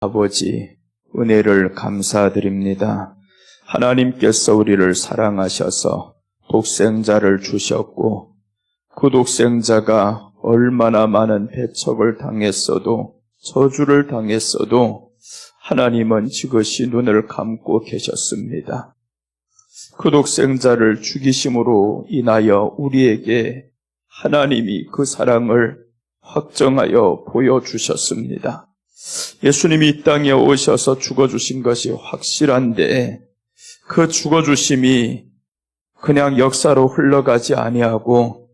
아버지, 은혜를 감사드립니다. 하나님께서 우리를 사랑하셔서 독생자를 주셨고, 그 독생자가 얼마나 많은 배척을 당했어도, 저주를 당했어도 하나님은 지그시 눈을 감고 계셨습니다. 그 독생자를 죽이심으로 인하여 우리에게 하나님이 그 사랑을 확정하여 보여주셨습니다. 예수님이 이 땅에 오셔서 죽어주신 것이 확실한데, 그 죽어주심이 그냥 역사로 흘러가지 아니하고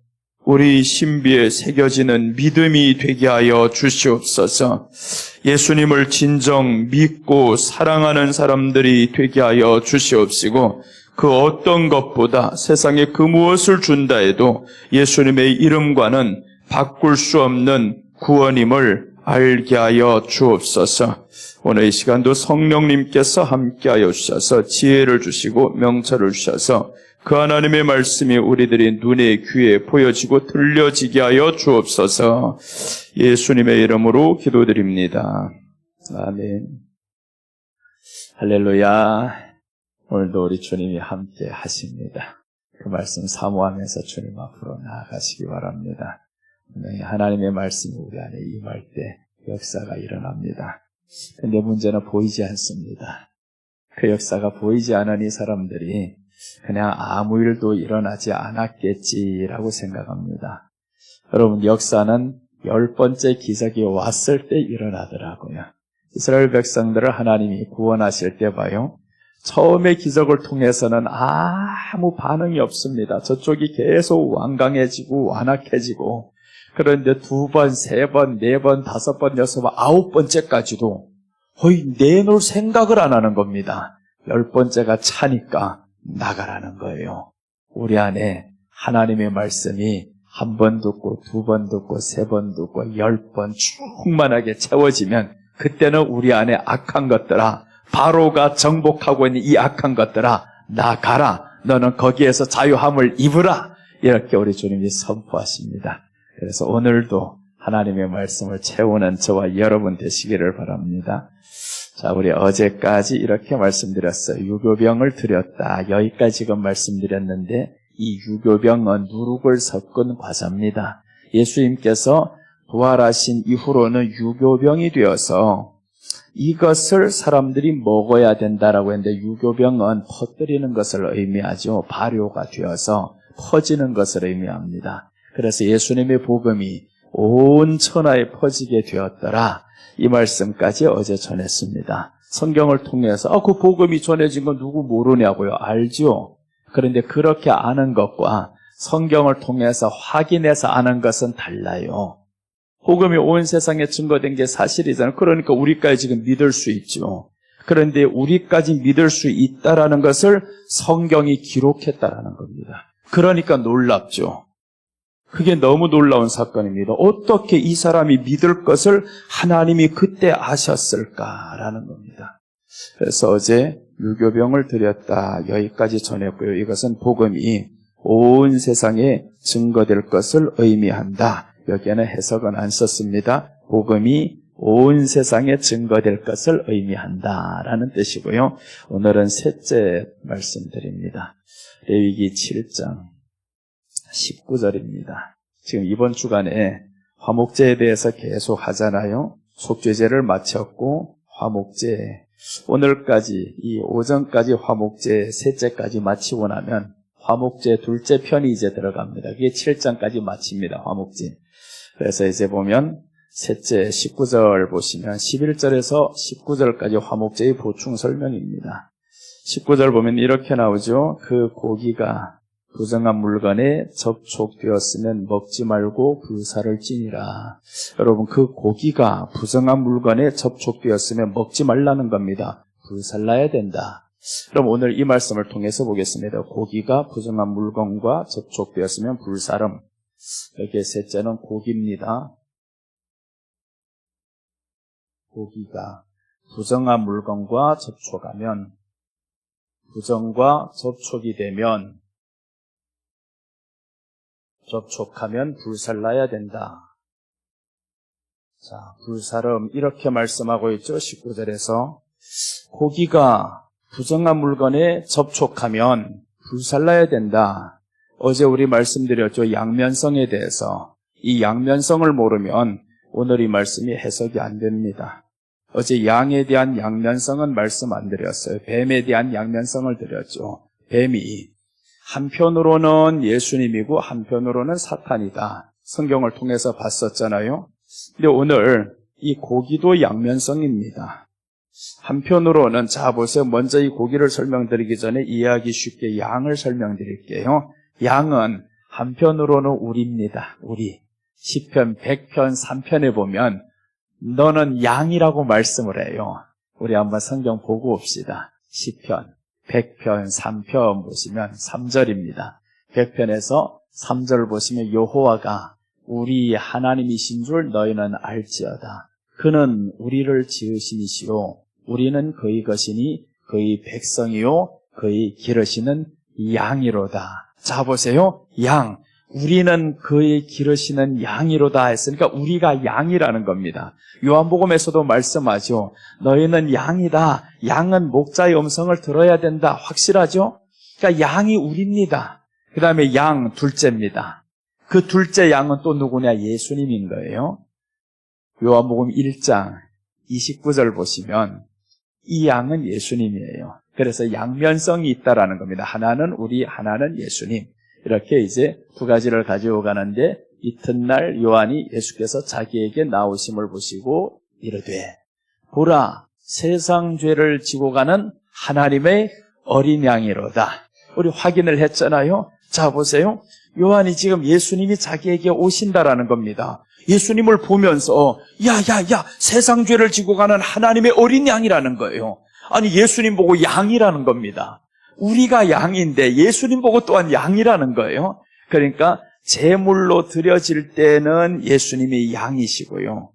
우리 신비에 새겨지는 믿음이 되게 하여 주시옵소서. 예수님을 진정 믿고 사랑하는 사람들이 되게 하여 주시옵시고, 그 어떤 것보다 세상에 그 무엇을 준다 해도 예수님의 이름과는 바꿀 수 없는 구원임을 알게 하여 주옵소서. 오늘 이 시간도 성령님께서 함께하여 주셔서 지혜를 주시고 명철을 주셔서 그 하나님의 말씀이 우리들의 눈에 귀에 보여지고 들려지게 하여 주옵소서. 예수님의 이름으로 기도드립니다. 아멘. 할렐루야. 오늘도 우리 주님이 함께 하십니다. 그 말씀 사모하면서 주님 앞으로 나아가시기 바랍니다. 하나님의 말씀이 우리 안에 임할 때 역사가 일어납니다. 근데 문제는 보이지 않습니다. 그 역사가 보이지 않은 이 사람들이 그냥 아무 일도 일어나지 않았겠지라고 생각합니다. 여러분, 역사는 10번째 기적이 왔을 때 일어나더라고요. 이스라엘 백성들을 하나님이 구원하실 때 봐요. 처음의 기적을 통해서는 아무 반응이 없습니다. 저쪽이 계속 완강해지고 완악해지고, 그런데 2번, 3번, 4번, 5번, 6번, 9번째까지도 거의 내놓을 생각을 안 하는 겁니다. 10번째가 차니까 나가라는 거예요. 우리 안에 하나님의 말씀이 1번 듣고 2번 듣고 3번 듣고 10번 충만하게 채워지면, 그때는 우리 안에 악한 것들아, 바로가 정복하고 있는 이 악한 것들아, 나가라. 너는 거기에서 자유함을 입으라. 이렇게 우리 주님이 선포하십니다. 그래서 오늘도 하나님의 말씀을 채우는 저와 여러분 되시기를 바랍니다. 자, 우리 어제까지 이렇게 말씀드렸어요. 유교병을 드렸다. 여기까지 지금 말씀드렸는데, 이 유교병은 누룩을 섞은 과자입니다. 예수님께서 부활하신 이후로는 유교병이 되어서 이것을 사람들이 먹어야 된다라고 했는데, 유교병은 퍼뜨리는 것을 의미하죠. 발효가 되어서 퍼지는 것을 의미합니다. 그래서 예수님의 복음이 온 천하에 퍼지게 되었더라. 이 말씀까지 어제 전했습니다. 성경을 통해서 그 복음이 전해진 건 누구 모르냐고요? 알죠? 그런데 그렇게 아는 것과 성경을 통해서 확인해서 아는 것은 달라요. 복음이 온 세상에 증거된 게 사실이잖아요. 그러니까 우리까지 지금 믿을 수 있죠. 그런데 우리까지 믿을 수 있다라는 것을 성경이 기록했다라는 겁니다. 그러니까 놀랍죠. 그게 너무 놀라운 사건입니다. 어떻게 이 사람이 믿을 것을 하나님이 그때 아셨을까라는 겁니다. 그래서 어제 유교병을 드렸다. 여기까지 전했고요. 이것은 복음이 온 세상에 증거될 것을 의미한다. 여기에는 해석은 안 썼습니다. 복음이 온 세상에 증거될 것을 의미한다라는 뜻이고요. 오늘은 셋째 말씀드립니다. 레위기 7장 19절입니다. 지금 이번 주간에 화목제에 대해서 계속 하잖아요. 속죄제를 마쳤고 화목제, 오늘까지 이 오전까지 화목제 셋째까지 마치고 나면 화목제 둘째 편이 이제 들어갑니다. 그게 7장까지 마칩니다. 화목제. 그래서 이제 보면 셋째 19절 보시면 11절에서 19절까지 화목제의 보충 설명입니다. 19절 보면 이렇게 나오죠. 그 고기가 부정한 물건에 접촉되었으면 먹지 말고 불사를 지니라. 여러분, 그 고기가 부정한 물건에 접촉되었으면 먹지 말라는 겁니다. 불살라야 된다. 그럼 오늘 이 말씀을 통해서 보겠습니다. 고기가 부정한 물건과 접촉되었으면 불사름. 여기에 셋째는 고기입니다. 고기가 부정한 물건과 접촉하면, 부정과 접촉이 되면, 접촉하면 불살라야 된다. 자, 불사름 이렇게 말씀하고 있죠. 19절에서 고기가 부정한 물건에 접촉하면 불살라야 된다. 어제 우리 말씀드렸죠. 양면성에 대해서. 이 양면성을 모르면 오늘 이 말씀이 해석이 안 됩니다. 어제 양에 대한 양면성은 말씀 안 드렸어요. 뱀에 대한 양면성을 드렸죠. 뱀이 한편으로는 예수님이고 한편으로는 사탄이다. 성경을 통해서 봤었잖아요. 근데 오늘 이 고기도 양면성입니다. 한편으로는 자 보세요. 먼저 이 고기를 설명드리기 전에 이해하기 쉽게 양을 설명드릴게요. 양은 한편으로는 우리입니다. 우리. 시편 100편 3편에 보면 너는 양이라고 말씀을 해요. 우리 한번 성경 보고 옵시다. 시편 100편 3편 보시면 3절입니다. 100편에서 3절 보시면 여호와가 우리 하나님이신 줄 너희는 알지어다. 그는 우리를 지으시니시오. 우리는 그의 것이니 그의 백성이요 그의 기르시는 양이로다. 자 보세요. 양. 우리는 그의 기르시는 양이로다 했으니까 우리가 양이라는 겁니다. 요한복음에서도 말씀하죠. 너희는 양이다. 양은 목자의 음성을 들어야 된다. 확실하죠? 그러니까 양이 우리입니다. 그 다음에 양 둘째입니다. 그 둘째 양은 또 누구냐? 예수님인 거예요. 요한복음 1장 29절 보시면 이 양은 예수님이에요. 그래서 양면성이 있다라는 겁니다. 하나는 우리, 하나는 예수님. 이렇게 이제 두 가지를 가지고 가는데 이튿날 요한이 예수께서 자기에게 나오심을 보시고 이르되 보라 세상 죄를 지고 가는 하나님의 어린 양이로다. 우리 확인을 했잖아요. 자 보세요. 요한이 지금 예수님이 자기에게 오신다라는 겁니다. 예수님을 보면서 야야야 세상 죄를 지고 가는 하나님의 어린 양이라는 거예요. 아니 예수님 보고 양이라는 겁니다. 우리가 양인데 예수님 보고 또한 양이라는 거예요. 그러니까 제물로 드려질 때는 예수님이 양이시고요.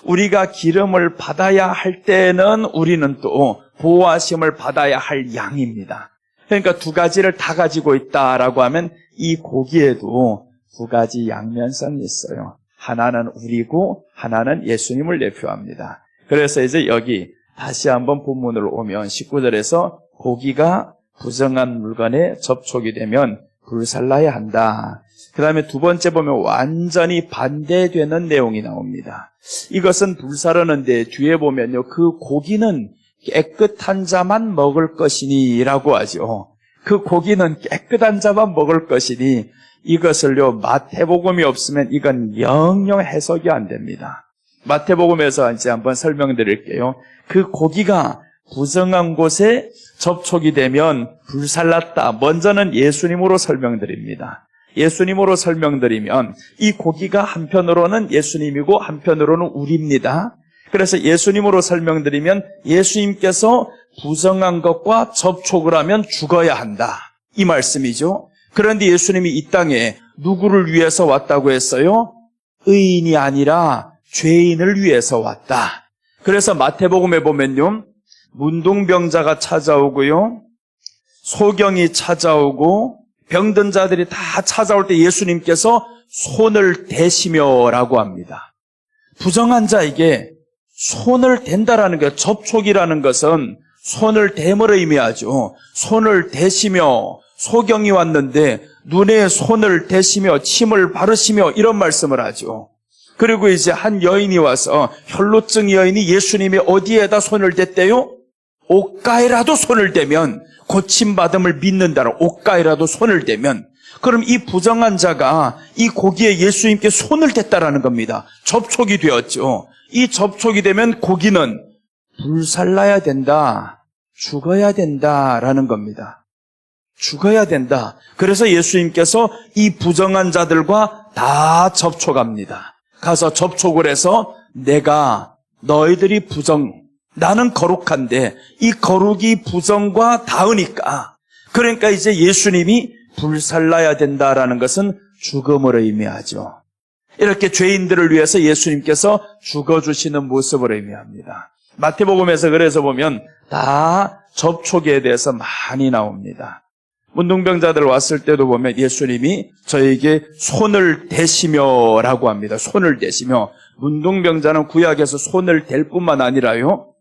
우리가 기름을 받아야 할 때는 우리는 또 보호하심을 받아야 할 양입니다. 그러니까 두 가지를 다 가지고 있다라고 하면 이 고기에도 두 가지 양면성이 있어요. 하나는 우리고 하나는 예수님을 대표합니다. 그래서 이제 여기 다시 한번 본문으로 오면 19절에서 고기가 부정한 물건에 접촉이 되면 불살라야 한다. 그 다음에 두 번째 보면 완전히 반대되는 내용이 나옵니다. 이것은 불사르는데 뒤에 보면요. 그 고기는 깨끗한 자만 먹을 것이니 라고 하죠. 그 고기는 깨끗한 자만 먹을 것이니 이것을요. 마태복음이 없으면 이건 영영 해석이 안 됩니다. 마태복음에서 이제 한번 설명드릴게요. 그 고기가 부정한 곳에 접촉이 되면 불살랐다. 먼저는 예수님으로 설명드립니다. 예수님으로 설명드리면 이 고기가 한편으로는 예수님이고 한편으로는 우리입니다. 그래서 예수님으로 설명드리면 예수님께서 부정한 것과 접촉을 하면 죽어야 한다. 이 말씀이죠. 그런데 예수님이 이 땅에 누구를 위해서 왔다고 했어요? 의인이 아니라 죄인을 위해서 왔다. 그래서 마태복음에 보면요. 문둥병자가 찾아오고요. 소경이 찾아오고 병든 자들이 다 찾아올 때 예수님께서 손을 대시며라고 합니다. 부정한 자에게 손을 댄다라는 게 접촉이라는 것은 손을 댐을 의미하죠. 손을 대시며 소경이 왔는데 눈에 손을 대시며 침을 바르시며 이런 말씀을 하죠. 그리고 이제 한 여인이 와서 혈루증 여인이 예수님의 어디에다 손을 댔대요? 옷가에라도 손을 대면 고침받음을 믿는다는 옷가에라도 손을 대면 그럼 이 부정한 자가 이 고기에 예수님께 손을 댔다라는 겁니다. 접촉이 되었죠. 이 접촉이 되면 고기는 불살라야 된다. 죽어야 된다라는 겁니다. 죽어야 된다. 그래서 예수님께서 이 부정한 자들과 다 접촉합니다. 가서 접촉을 해서 내가 너희들이 나는 거룩한데 이 거룩이 부정과 닿으니까 그러니까 이제 예수님이 불살라야 된다라는 것은 죽음을 의미하죠. 이렇게 죄인들을 위해서 예수님께서 죽어주시는 모습을 의미합니다. 마태복음에서 그래서 보면 다 접촉에 대해서 많이 나옵니다. 문둥병자들 왔을 때도 보면 예수님이 저에게 손을 대시며라고 합니다. 손을 대시며 문둥병자는 구약에서 손을 댈 뿐만 아니라요,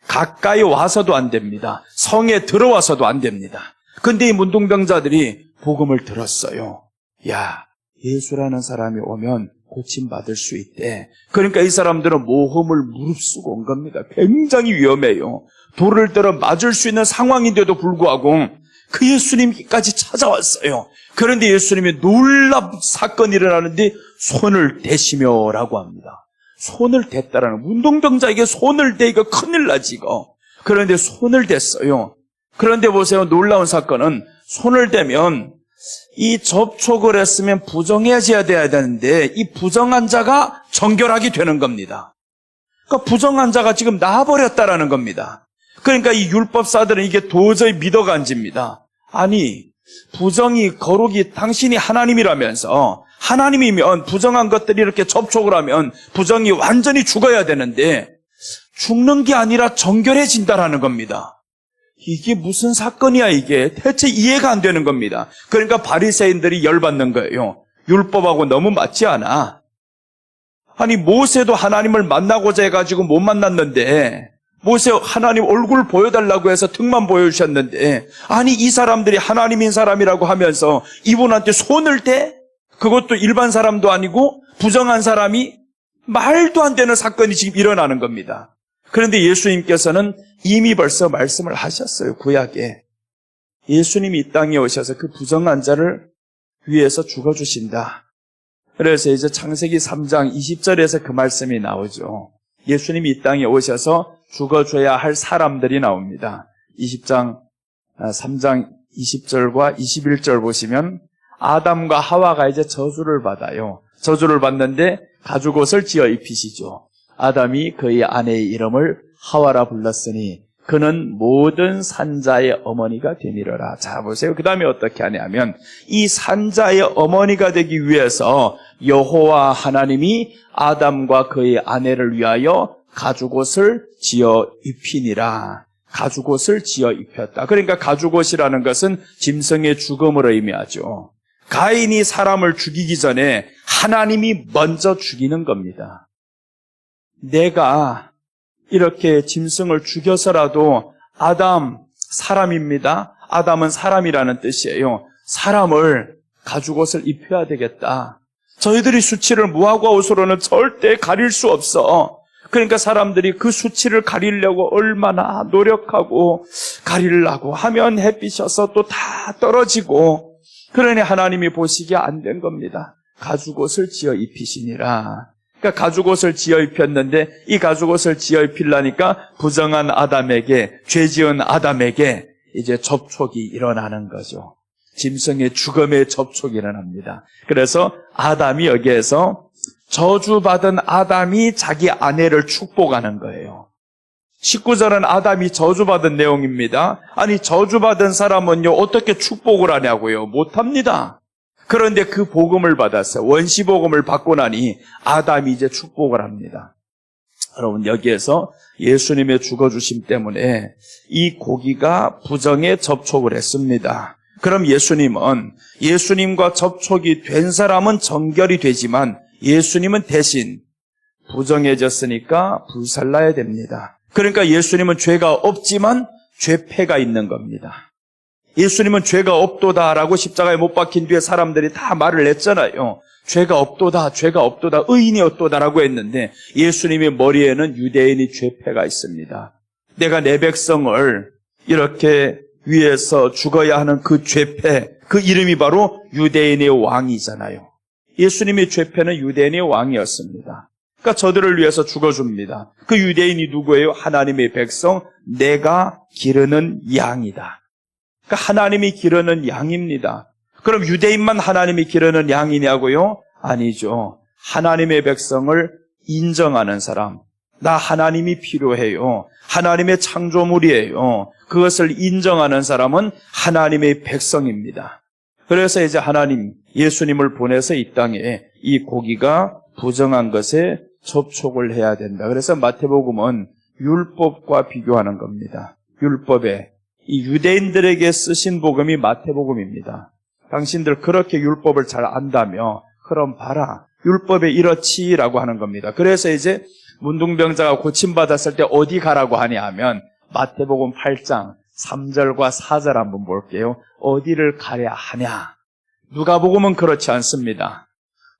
가까이 와서도 안 됩니다. 성에 들어와서도 안 됩니다. 근데 이 문둥병자들이 복음을 들었어요. 야, 예수라는 사람이 오면 고침받을 수 있대. 그러니까 이 사람들은 모험을 무릅쓰고 온 겁니다. 굉장히 위험해요. 돌을 들어 맞을 수 있는 상황인데도 불구하고 그 예수님까지 찾아왔어요. 그런데 예수님이 놀랍 사건이 일어나는데 손을 대시며라고 합니다. 손을 댔다라는, 문둥병자에게 손을 대, 이거 큰일 나지 이거. 그런데 손을 댔어요. 그런데 보세요, 놀라운 사건은 손을 대면 이 접촉을 했으면 부정해져야 돼야 되는데 이 부정한 자가 정결하게 되는 겁니다. 그러니까 부정한 자가 지금 나아버렸다라는 겁니다. 그러니까 이 율법사들은 이게 도저히 믿어간집니다. 아니, 부정이, 거룩이 당신이 하나님이라면서, 하나님이면 부정한 것들이 이렇게 접촉을 하면 부정이 완전히 죽어야 되는데 죽는 게 아니라 정결해진다라는 겁니다. 이게 무슨 사건이야 이게. 대체 이해가 안 되는 겁니다. 그러니까 바리새인들이 열받는 거예요. 율법하고 너무 맞지 않아. 아니, 모세도 하나님을 만나고자 해가지고 못 만났는데, 모세 하나님 얼굴 보여달라고 해서 등만 보여주셨는데, 아니 이 사람들이 하나님인 사람이라고 하면서 이분한테 손을 대? 그것도 일반 사람도 아니고 부정한 사람이? 말도 안 되는 사건이 지금 일어나는 겁니다. 그런데 예수님께서는 이미 벌써 말씀을 하셨어요. 구약에 예수님이 이 땅에 오셔서 그 부정한 자를 위해서 죽어주신다. 그래서 이제 창세기 3장 20절에서 그 말씀이 나오죠. 예수님이 이 땅에 오셔서 죽어줘야 할 사람들이 나옵니다. 3장 20절과 21절 보시면 아담과 하와가 이제 저주를 받아요. 저주를 받는데 가죽옷을 지어 입히시죠. 아담이 그의 아내의 이름을 하와라 불렀으니 그는 모든 산자의 어머니가 되니라. 자, 보세요. 그 다음에 어떻게 하냐면 이 산자의 어머니가 되기 위해서 여호와 하나님이 아담과 그의 아내를 위하여 가죽옷을 지어 입히니라. 가죽옷을 지어 입혔다. 그러니까 가죽옷이라는 것은 짐승의 죽음을 의미하죠. 가인이 사람을 죽이기 전에 하나님이 먼저 죽이는 겁니다. 내가 이렇게 짐승을 죽여서라도 아담 사람입니다. 아담은 사람이라는 뜻이에요. 사람을 가죽옷을 입혀야 되겠다. 저희들이 수치를 무화과 옷으로는 절대 가릴 수 없어. 그러니까 사람들이 그 수치를 가리려고 얼마나 노력하고 가리려고 하면 햇빛이어서 또 다 떨어지고, 그러니 하나님이 보시기에 안 된 겁니다. 가죽옷을 지어 입히시니라. 그러니까 가죽옷을 지어 입혔는데 이 가죽옷을 지어 입히려니까 부정한 아담에게, 죄 지은 아담에게 이제 접촉이 일어나는 거죠. 짐승의 죽음의 접촉이 일어납니다. 그래서 아담이 여기에서 저주받은 아담이 자기 아내를 축복하는 거예요. 19절은 아담이 저주받은 내용입니다. 아니, 저주받은 사람은요, 어떻게 축복을 하냐고요? 못합니다. 그런데 그 복음을 받았어요. 원시복음을 받고 나니 아담이 이제 축복을 합니다. 여러분, 여기에서 예수님의 죽어주심 때문에 이 고기가 부정에 접촉을 했습니다. 그럼 예수님은, 예수님과 접촉이 된 사람은 정결이 되지만 예수님은 대신 부정해졌으니까 불살라야 됩니다. 그러니까 예수님은 죄가 없지만 죄패가 있는 겁니다. 예수님은 죄가 없도다라고 십자가에 못 박힌 뒤에 사람들이 다 말을 했잖아요. 죄가 없도다, 죄가 없도다, 의인이 없도다라고 했는데 예수님의 머리에는 유대인의 죄패가 있습니다. 내가 내 백성을 이렇게 위해서 죽어야 하는 그 죄패, 그 이름이 바로 유대인의 왕이잖아요. 예수님의 죄패는 유대인의 왕이었습니다. 그러니까 저들을 위해서 죽어줍니다. 그 유대인이 누구예요? 하나님의 백성, 내가 기르는 양이다. 그러니까 하나님이 기르는 양입니다. 그럼 유대인만 하나님이 기르는 양이냐고요? 아니죠. 하나님의 백성을 인정하는 사람, 나 하나님이 필요해요, 하나님의 창조물이에요, 그것을 인정하는 사람은 하나님의 백성입니다. 그래서 이제 하나님, 예수님을 보내서 이 땅에 이 고기가 부정한 것에 접촉을 해야 된다. 그래서 마태복음은 율법과 비교하는 겁니다. 율법에 이 유대인들에게 쓰신 복음이 마태복음입니다. 당신들 그렇게 율법을 잘 안다며, 그럼 봐라, 율법에 이렇지라고 하는 겁니다. 그래서 이제 문둥병자가 고침받았을 때 어디 가라고 하냐 하면 마태복음 8장 3절과 4절 한번 볼게요. 어디를 가랴 하냐. 누가복음은 그렇지 않습니다.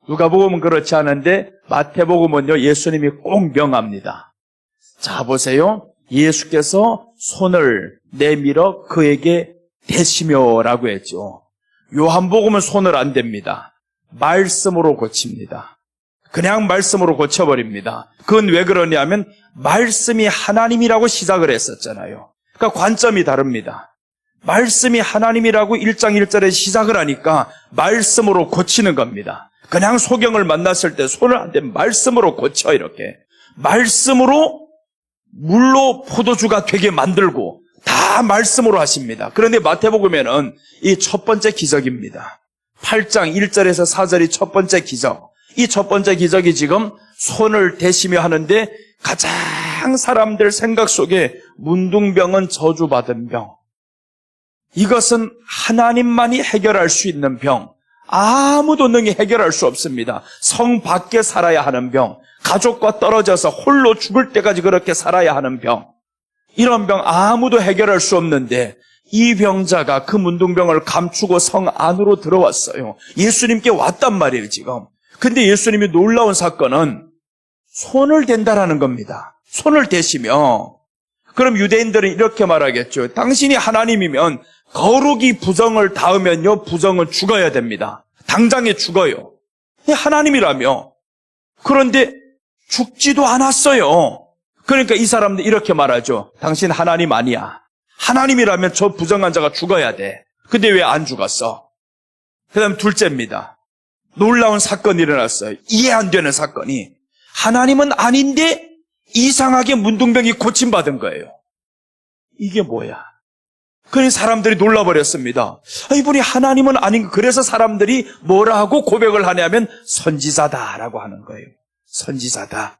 누가복음은 그렇지 않은데 마태복음은요, 예수님이 꼭 명합니다. 자, 보세요. 예수께서 손을 내밀어 그에게 대시며라고 했죠. 요한복음은 손을 안 댑니다. 말씀으로 고칩니다. 그냥 말씀으로 고쳐버립니다. 그건 왜 그러냐면 말씀이 하나님이라고 시작을 했었잖아요. 그러니까 관점이 다릅니다. 말씀이 하나님이라고 1장 1절에 시작을 하니까 말씀으로 고치는 겁니다. 그냥 소경을 만났을 때 손을 안 대면 말씀으로 고쳐, 이렇게. 말씀으로 물로 포도주가 되게 만들고 다 말씀으로 하십니다. 그런데 마태복음에는 이 첫 번째 기적입니다. 8장 1절에서 4절이 첫 번째 기적. 이 첫 번째 기적이 지금 손을 대시며 하는데 가장 사람들 생각 속에 문둥병은 저주받은 병. 이것은 하나님만이 해결할 수 있는 병. 아무도 능히 해결할 수 없습니다. 성 밖에 살아야 하는 병. 가족과 떨어져서 홀로 죽을 때까지 그렇게 살아야 하는 병. 이런 병 아무도 해결할 수 없는데 이 병자가 그 문둥병을 감추고 성 안으로 들어왔어요. 예수님께 왔단 말이에요, 지금. 근데 예수님이 놀라운 사건은 손을 댄다라는 겁니다. 손을 대시며. 그럼 유대인들은 이렇게 말하겠죠. 당신이 하나님이면 거룩이 부정을 닿으면요, 부정은 죽어야 됩니다. 당장에 죽어요. 하나님이라며. 그런데 죽지도 않았어요. 그러니까 이 사람들 이렇게 말하죠. 당신 하나님 아니야. 하나님이라면 저 부정한 자가 죽어야 돼. 근데 왜 안 죽었어? 그 다음 둘째입니다. 놀라운 사건이 일어났어요. 이해 안 되는 사건이. 하나님은 아닌데 이상하게 문둥병이 고침받은 거예요. 이게 뭐야? 그래서 사람들이 놀라버렸습니다. 이분이 하나님은 아닌 거. 그래서 사람들이 뭐라 하고 고백을 하냐면 선지자다라고 하는 거예요. 선지자다.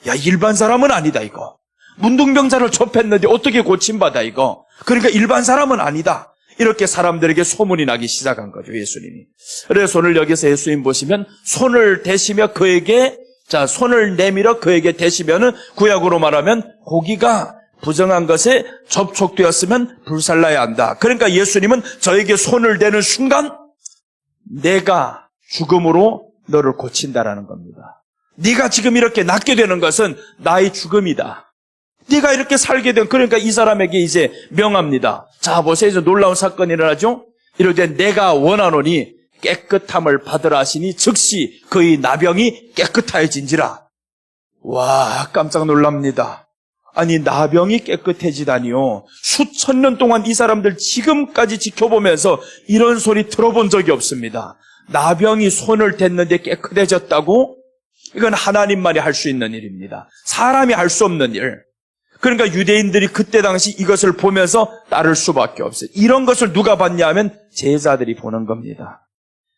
야, 일반 사람은 아니다, 이거. 문둥병자를 접했는데 어떻게 고침받아, 이거. 그러니까 일반 사람은 아니다. 이렇게 사람들에게 소문이 나기 시작한 거죠, 예수님이. 그래서 손을 여기서 예수님 보시면 손을 대시며 그에게, 자, 손을 내밀어 그에게 대시면은 구약으로 말하면 고기가 부정한 것에 접촉되었으면 불살라야 한다. 그러니까 예수님은 저에게 손을 대는 순간 내가 죽음으로 너를 고친다라는 겁니다. 네가 지금 이렇게 낫게 되는 것은 나의 죽음이다. 네가 이렇게 살게 된, 그러니까 이 사람에게 이제 명합니다. 자, 보세요. 이제 놀라운 사건이 일어나죠? 이럴 때 내가 원하노니 깨끗함을 받으라 하시니 즉시 그의 나병이 깨끗하여진지라. 와, 깜짝 놀랍니다. 아니, 나병이 깨끗해지다니요. 수천 년 동안 이 사람들 지금까지 지켜보면서 이런 소리 들어본 적이 없습니다. 나병이 손을 댔는데 깨끗해졌다고? 이건 하나님만이 할 수 있는 일입니다. 사람이 할 수 없는 일. 그러니까 유대인들이 그때 당시 이것을 보면서 따를 수밖에 없어요. 이런 것을 누가 봤냐 하면 제자들이 보는 겁니다.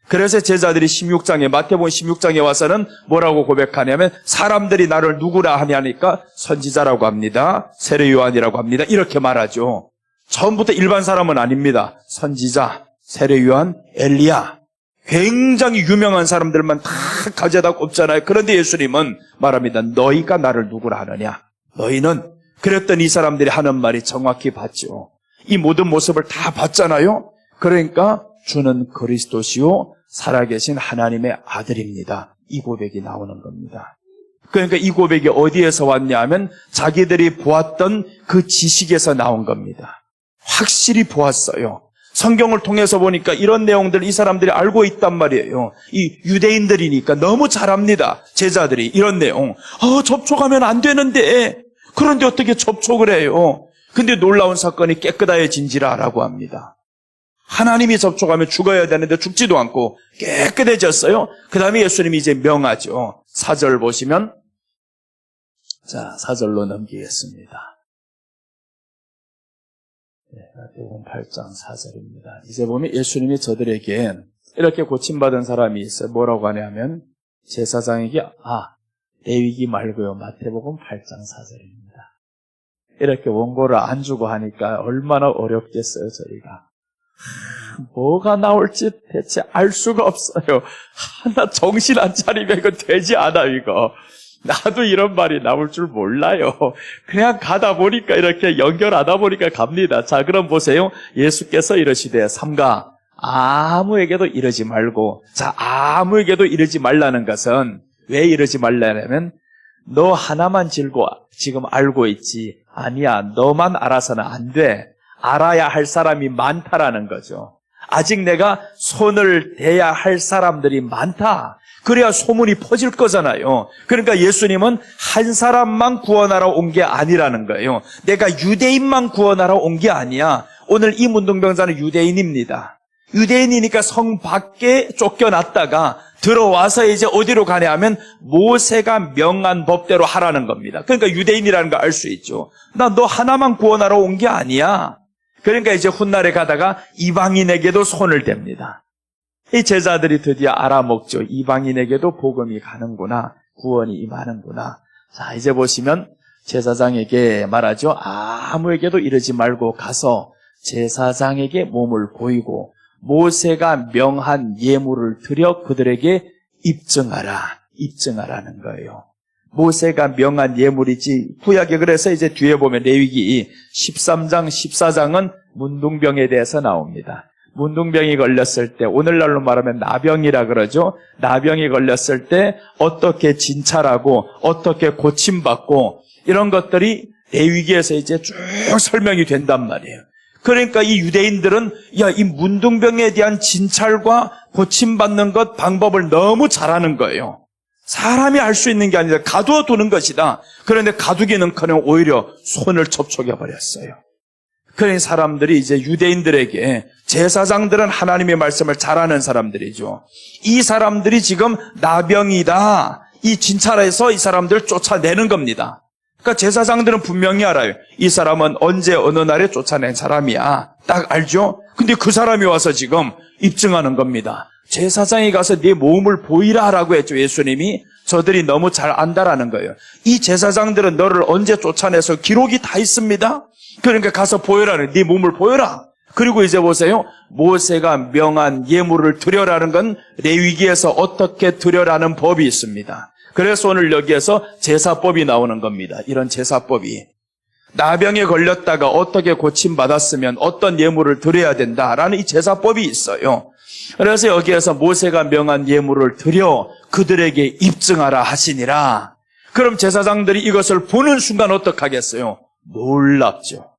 그래서 제자들이 16장에, 마태복음 16장에 와서는 뭐라고 고백하냐면 사람들이 나를 누구라 하냐니까 선지자라고 합니다. 세례 요한이라고 합니다. 이렇게 말하죠. 처음부터 일반 사람은 아닙니다. 선지자, 세례 요한, 엘리야. 굉장히 유명한 사람들만 다 가져다 꼽잖아요. 그런데 예수님은 말합니다. 너희가 나를 누구라 하느냐. 너희는. 그랬더니 이 사람들이 하는 말이 정확히 봤죠. 이 모든 모습을 다 봤잖아요. 그러니까 주는 그리스도시요 살아계신 하나님의 아들입니다. 이 고백이 나오는 겁니다. 그러니까 이 고백이 어디에서 왔냐 하면 자기들이 보았던 그 지식에서 나온 겁니다. 확실히 보았어요. 성경을 통해서 보니까 이런 내용들 이 사람들이 알고 있단 말이에요. 이 유대인들이니까 너무 잘 압니다. 제자들이 이런 내용. 접촉하면 안 되는데 그런데 어떻게 접촉을 해요? 근데 놀라운 사건이 깨끗하여진지라라고 합니다. 하나님이 접촉하면 죽어야 되는데 죽지도 않고 깨끗해졌어요. 그 다음에 예수님이 이제 명하죠. 4절 보시면, 자, 4절로 넘기겠습니다. 마태복음 8장 4절입니다. 이제 보면 예수님이 저들에게 이렇게 고침받은 사람이 있어요. 뭐라고 하냐면 제사장에게 레위기 말고요. 마태복음 8장 4절입니다. 이렇게 원고를 안 주고 하니까 얼마나 어렵겠어요, 저희가. 뭐가 나올지 대체 알 수가 없어요. 나 정신 안 차리면 이거 되지 않아, 이거. 나도 이런 말이 나올 줄 몰라요. 그냥 가다 보니까 이렇게 연결하다 보니까 갑니다. 자, 그럼 보세요. 예수께서 이러시되 삼가 아무에게도 이러지 말고. 자, 아무에게도 이러지 말라는 것은 왜 이러지 말라냐면 너 하나만 지금 알고 있지. 아니야, 너만 알아서는 안 돼. 알아야 할 사람이 많다라는 거죠. 아직 내가 손을 대야 할 사람들이 많다. 그래야 소문이 퍼질 거잖아요. 그러니까 예수님은 한 사람만 구원하러 온 게 아니라는 거예요. 내가 유대인만 구원하러 온 게 아니야. 오늘 이 문둥병자는 유대인입니다. 유대인이니까 성 밖에 쫓겨났다가 들어와서 이제 어디로 가냐 하면 모세가 명한 법대로 하라는 겁니다. 그러니까 유대인이라는 걸 알 수 있죠. 나 너 하나만 구원하러 온 게 아니야. 그러니까 이제 훗날에 가다가 이방인에게도 손을 댑니다. 이 제자들이 드디어 알아먹죠. 이방인에게도 복음이 가는구나. 구원이 임하는구나. 자, 이제 보시면 제사장에게 말하죠. 아무에게도 이러지 말고 가서 제사장에게 몸을 보이고 모세가 명한 예물을 드려 그들에게 입증하라는 거예요. 모세가 명한 예물이지. 구약에 그래서 이제 뒤에 보면 레위기 13장, 14장은 문둥병에 대해서 나옵니다. 문둥병이 걸렸을 때, 오늘날로 말하면 나병이라 그러죠. 나병이 걸렸을 때 어떻게 진찰하고 어떻게 고침받고 이런 것들이 레위기에서 이제 쭉 설명이 된단 말이에요. 그러니까 이 유대인들은 이 문둥병에 대한 진찰과 고침받는 것 방법을 너무 잘하는 거예요. 사람이 할 수 있는 게 아니라 가두어 두는 것이다. 그런데 가두기는커녕 오히려 손을 접촉해 버렸어요. 그러니 사람들이 이제 유대인들에게, 제사장들은 하나님의 말씀을 잘하는 사람들이죠. 이 사람들이 지금 나병이다. 이 진찰해서 이 사람들을 쫓아내는 겁니다. 그러니까 제사장들은 분명히 알아요. 이 사람은 언제 어느 날에 쫓아낸 사람이야. 딱 알죠? 근데 그 사람이 와서 지금 입증하는 겁니다. 제사장이 가서 네 몸을 보이라 라고 했죠. 예수님이. 저들이 너무 잘 안다라는 거예요. 이 제사장들은 너를 언제 쫓아내서 기록이 다 있습니다. 그러니까 가서 보여라는, 네 몸을 보여라. 그리고 이제 보세요. 모세가 명한 예물을 드려라는 건 레위기에서 어떻게 드려라는 법이 있습니다. 그래서 오늘 여기에서 제사법이 나오는 겁니다. 이런 제사법이. 나병에 걸렸다가 어떻게 고침받았으면 어떤 예물을 드려야 된다라는 이 제사법이 있어요. 그래서 여기에서 모세가 명한 예물을 드려 그들에게 입증하라 하시니라. 그럼 제사장들이 이것을 보는 순간 어떡하겠어요? 놀랍죠.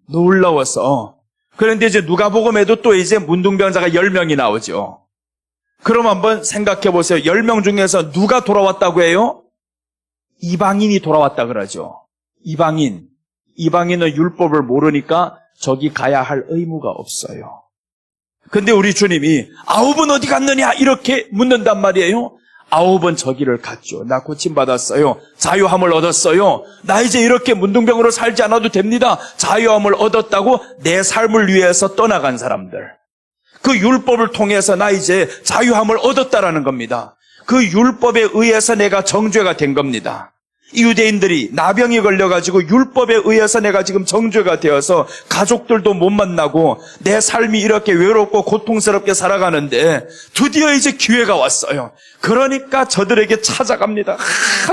놀라워서. 그런데 이제 누가복음에도 또 이제 문둥병자가 10명이 나오죠. 그럼 한번 생각해 보세요. 10명 중에서 누가 돌아왔다고 해요? 이방인이 돌아왔다 그러죠. 이방인은 율법을 모르니까 저기 가야 할 의무가 없어요. 근데 우리 주님이 9은 어디 갔느냐 이렇게 묻는단 말이에요. 9은 저기를 갔죠. 나 고침받았어요. 자유함을 얻었어요. 나 이제 이렇게 문둥병으로 살지 않아도 됩니다. 자유함을 얻었다고 내 삶을 위해서 떠나간 사람들. 그 율법을 통해서 나 이제 자유함을 얻었다라는 겁니다. 그 율법에 의해서 내가 정죄가 된 겁니다. 이 유대인들이 나병이 걸려가지고 율법에 의해서 내가 지금 정죄가 되어서 가족들도 못 만나고 내 삶이 이렇게 외롭고 고통스럽게 살아가는데 드디어 이제 기회가 왔어요. 그러니까 저들에게 찾아갑니다.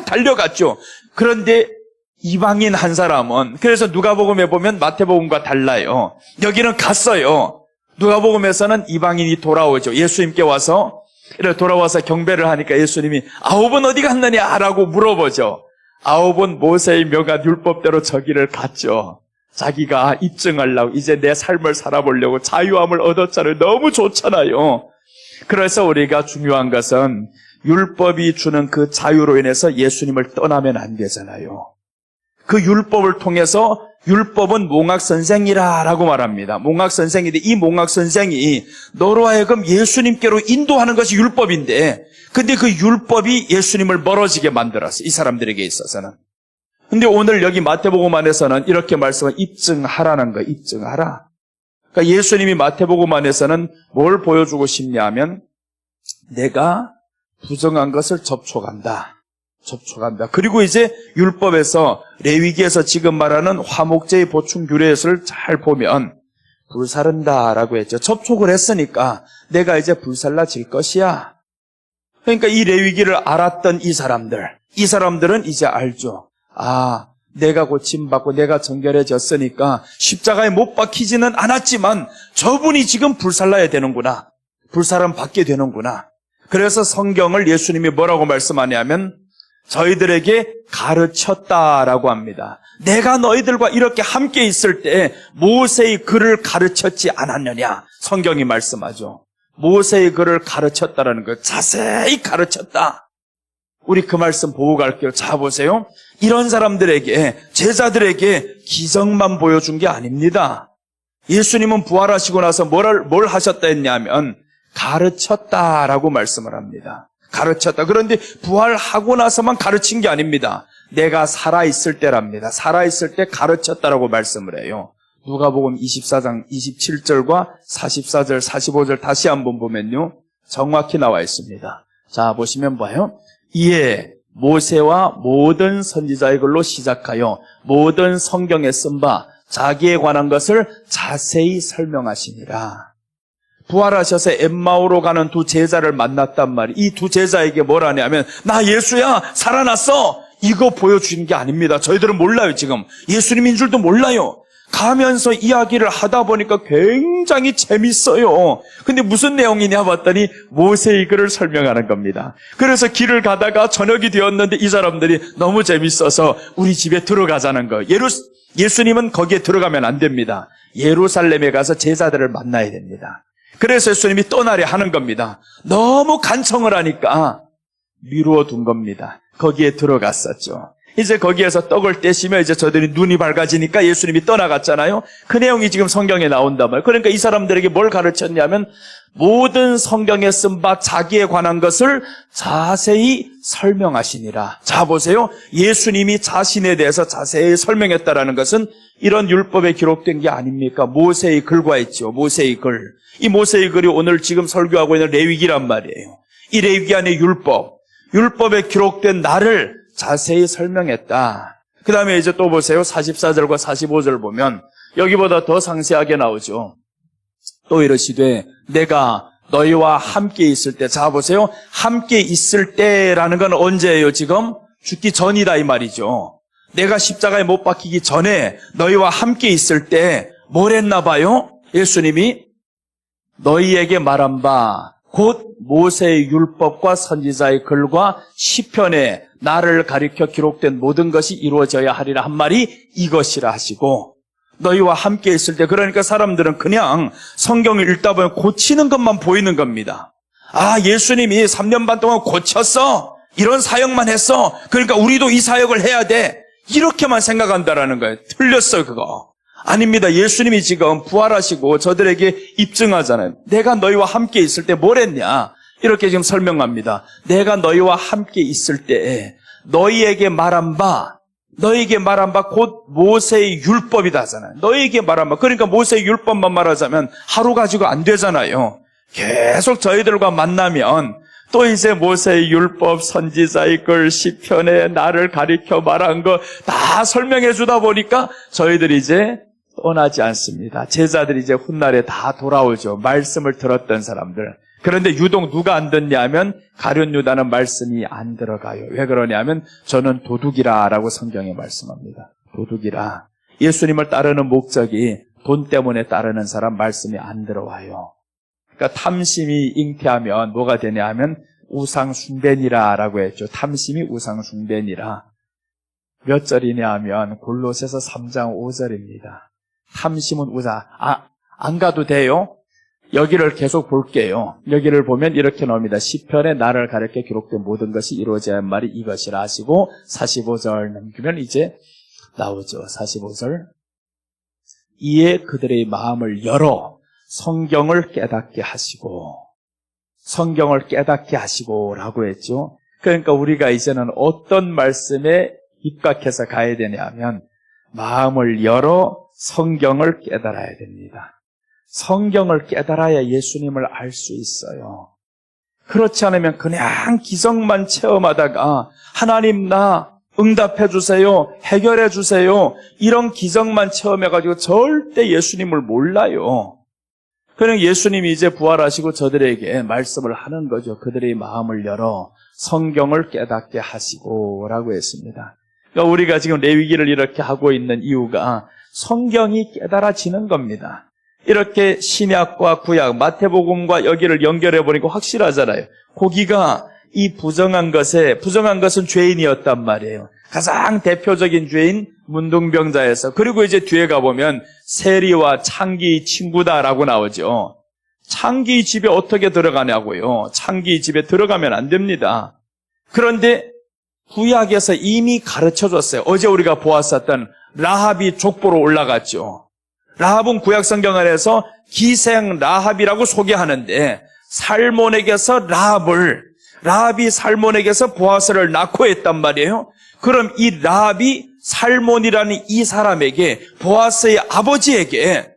달려갔죠. 그런데 이방인 한 사람은, 그래서 누가복음에 보면 마태복음과 달라요. 여기는 갔어요. 누가복음에서는 이방인이 돌아오죠. 예수님께 와서 돌아와서 경배를 하니까 예수님이 9은 어디 갔느냐라고 물어보죠. 9은 모세의 명한 율법대로 저기를 갔죠. 자기가 입증하려고 이제 내 삶을 살아보려고 자유함을 얻었잖아요. 너무 좋잖아요. 그래서 우리가 중요한 것은 율법이 주는 그 자유로 인해서 예수님을 떠나면 안 되잖아요. 그 율법을 통해서, 율법은 몽학선생이라고 말합니다. 몽학선생인데 이 몽학선생이 너로 하여금 예수님께로 인도하는 것이 율법인데, 근데 그 율법이 예수님을 멀어지게 만들었어요. 이 사람들에게 있어서는. 근데 오늘 여기 마태복음 안에서는 이렇게 말씀을 입증하라는 거예요. 입증하라. 그러니까 예수님이 마태복음 안에서는 뭘 보여주고 싶냐면 내가 부정한 것을 접촉한다. 그리고 이제 율법에서 레위기에서 지금 말하는 화목제의 보충 규례를 잘 보면 불사른다라고 했죠. 접촉을 했으니까 내가 이제 불살라질 것이야. 그러니까 이 레위기를 알았던 이 사람들은 이제 알죠. 아, 내가 고침받고 내가 정결해졌으니까 십자가에 못 박히지는 않았지만 저분이 지금 불살라야 되는구나. 불사름 받게 되는구나. 그래서 성경을 예수님이 뭐라고 말씀하냐면 저희들에게 가르쳤다라고 합니다. 내가 너희들과 이렇게 함께 있을 때 모세의 글을 가르쳤지 않았느냐. 성경이 말씀하죠. 모세의 글을 가르쳤다라는 거, 자세히 가르쳤다. 우리 그 말씀 보고 갈게요. 자, 보세요. 이런 사람들에게, 제자들에게 기적만 보여준 게 아닙니다. 예수님은 부활하시고 나서 뭘 하셨다 했냐면 가르쳤다라고 말씀을 합니다. 가르쳤다. 그런데 부활하고 나서만 가르친 게 아닙니다. 내가 살아있을 때랍니다. 살아있을 때 가르쳤다라고 말씀을 해요. 누가복음 24장 27절과 44절, 45절 다시 한번 보면요. 정확히 나와 있습니다. 자, 보시면 봐요. 이에 모세와 모든 선지자의 글로 시작하여 모든 성경에 쓴 바 자기에 관한 것을 자세히 설명하시니라. 부활하셔서 엠마오로 가는 두 제자를 만났단 말이에요. 이 두 제자에게 뭐라냐면 나 예수야 살아났어. 이거 보여주는 게 아닙니다. 저희들은 몰라요. 지금 예수님인 줄도 몰라요. 가면서 이야기를 하다 보니까 굉장히 재밌어요. 근데 무슨 내용이냐 봤더니 모세의 글을 설명하는 겁니다. 그래서 길을 가다가 저녁이 되었는데 이 사람들이 너무 재밌어서 우리 집에 들어가자는 거. 예수님은 거기에 들어가면 안 됩니다. 예루살렘에 가서 제자들을 만나야 됩니다. 그래서 예수님이 떠나려 하는 겁니다. 너무 간청을 하니까 미루어 둔 겁니다. 거기에 들어갔었죠. 이제 거기에서 떡을 떼시며 이제 저들이 눈이 밝아지니까 예수님이 떠나갔잖아요. 그 내용이 지금 성경에 나온단 말이에요. 그러니까 이 사람들에게 뭘 가르쳤냐면 모든 성경에 쓴 바 자기에 관한 것을 자세히 설명하시니라. 자, 보세요. 예수님이 자신에 대해서 자세히 설명했다라는 것은 이런 율법에 기록된 게 아닙니까? 모세의 글과 있죠. 모세의 글. 이 모세의 글이 오늘 지금 설교하고 있는 레위기란 말이에요. 이 레위기 안에 율법에 기록된 나를 자세히 설명했다. 그 다음에 이제 또 보세요. 44절과 45절 보면 여기보다 더 상세하게 나오죠. 또 이러시되 내가 너희와 함께 있을 때. 자, 보세요. 함께 있을 때라는 건 언제예요? 지금 죽기 전이다 이 말이죠. 내가 십자가에 못 박히기 전에 너희와 함께 있을 때 뭘 했나 봐요? 예수님이 너희에게 말한 바 곧 모세의 율법과 선지자의 글과 시편에 나를 가리켜 기록된 모든 것이 이루어져야 하리라 한 말이 이것이라 하시고, 너희와 함께 있을 때, 그러니까 사람들은 그냥 성경을 읽다 보면 고치는 것만 보이는 겁니다. 아, 예수님이 3년 반 동안 고쳤어. 이런 사역만 했어. 그러니까 우리도 이 사역을 해야 돼. 이렇게만 생각한다라는 거예요. 틀렸어요, 그거. 아닙니다. 예수님이 지금 부활하시고 저들에게 입증하잖아요. 내가 너희와 함께 있을 때 뭘 했냐? 이렇게 지금 설명합니다. 내가 너희와 함께 있을 때 너희에게 말한 바 곧 모세의 율법이다 하잖아요. 너희에게 말한 바. 그러니까 모세의 율법만 말하자면 하루 가지고 안 되잖아요. 계속 저희들과 만나면 또 이제 모세의 율법, 선지자의 글, 시편에 나를 가리켜 말한 거 다 설명해 주다 보니까 저희들이 이제 떠나지 않습니다. 제자들이 이제 훗날에 다 돌아오죠. 말씀을 들었던 사람들. 그런데 유독 누가 안 듣냐면 가룟 유다는 말씀이 안 들어가요. 왜 그러냐면 저는 도둑이라라고 성경에 말씀합니다. 도둑이라. 예수님을 따르는 목적이 돈 때문에 따르는 사람 말씀이 안 들어와요. 그러니까 탐심이 잉태하면 뭐가 되냐 하면 우상 숭배니라라고 했죠. 탐심이 우상 숭배니라. 몇 절이냐 하면 골로새서 3장 5절입니다. 탐심은 우상. 안 가도 돼요. 여기를 계속 볼게요. 여기를 보면 이렇게 나옵니다. 시편에 나를 가리켜 기록된 모든 것이 이루어져야 할 말이 이것이라 하시고 45절 넘기면 이제 나오죠. 45절. 이에 그들의 마음을 열어 성경을 깨닫게 하시고 라고 했죠. 그러니까 우리가 이제는 어떤 말씀에 입각해서 가야 되냐면 마음을 열어 성경을 깨달아야 됩니다. 성경을 깨달아야 예수님을 알 수 있어요. 그렇지 않으면 그냥 기적만 체험하다가 하나님 나 응답해 주세요. 해결해 주세요. 이런 기적만 체험해가지고 절대 예수님을 몰라요. 그냥 예수님이 이제 부활하시고 저들에게 말씀을 하는 거죠. 그들의 마음을 열어 성경을 깨닫게 하시고 라고 했습니다. 그러니까 우리가 지금 레위기를 이렇게 하고 있는 이유가 성경이 깨달아지는 겁니다. 이렇게 신약과 구약, 마태복음과 여기를 연결해 보니까 확실하잖아요. 고기가 이 부정한 것은 죄인이었단 말이에요. 가장 대표적인 죄인 문둥병자에서. 그리고 이제 뒤에 가보면 세리와 창기 친구다라고 나오죠. 창기 집에 어떻게 들어가냐고요. 창기 집에 들어가면 안 됩니다. 그런데 구약에서 이미 가르쳐줬어요. 어제 우리가 보았었던 라합이 족보로 올라갔죠. 라합은 구약 성경 안에서 기생 라합이라고 소개하는데 살몬에게서 라합이 살몬에게서 보아스를 낳고 했단 말이에요. 그럼 이 라합이 살몬이라는 이 사람에게 보아스의 아버지에게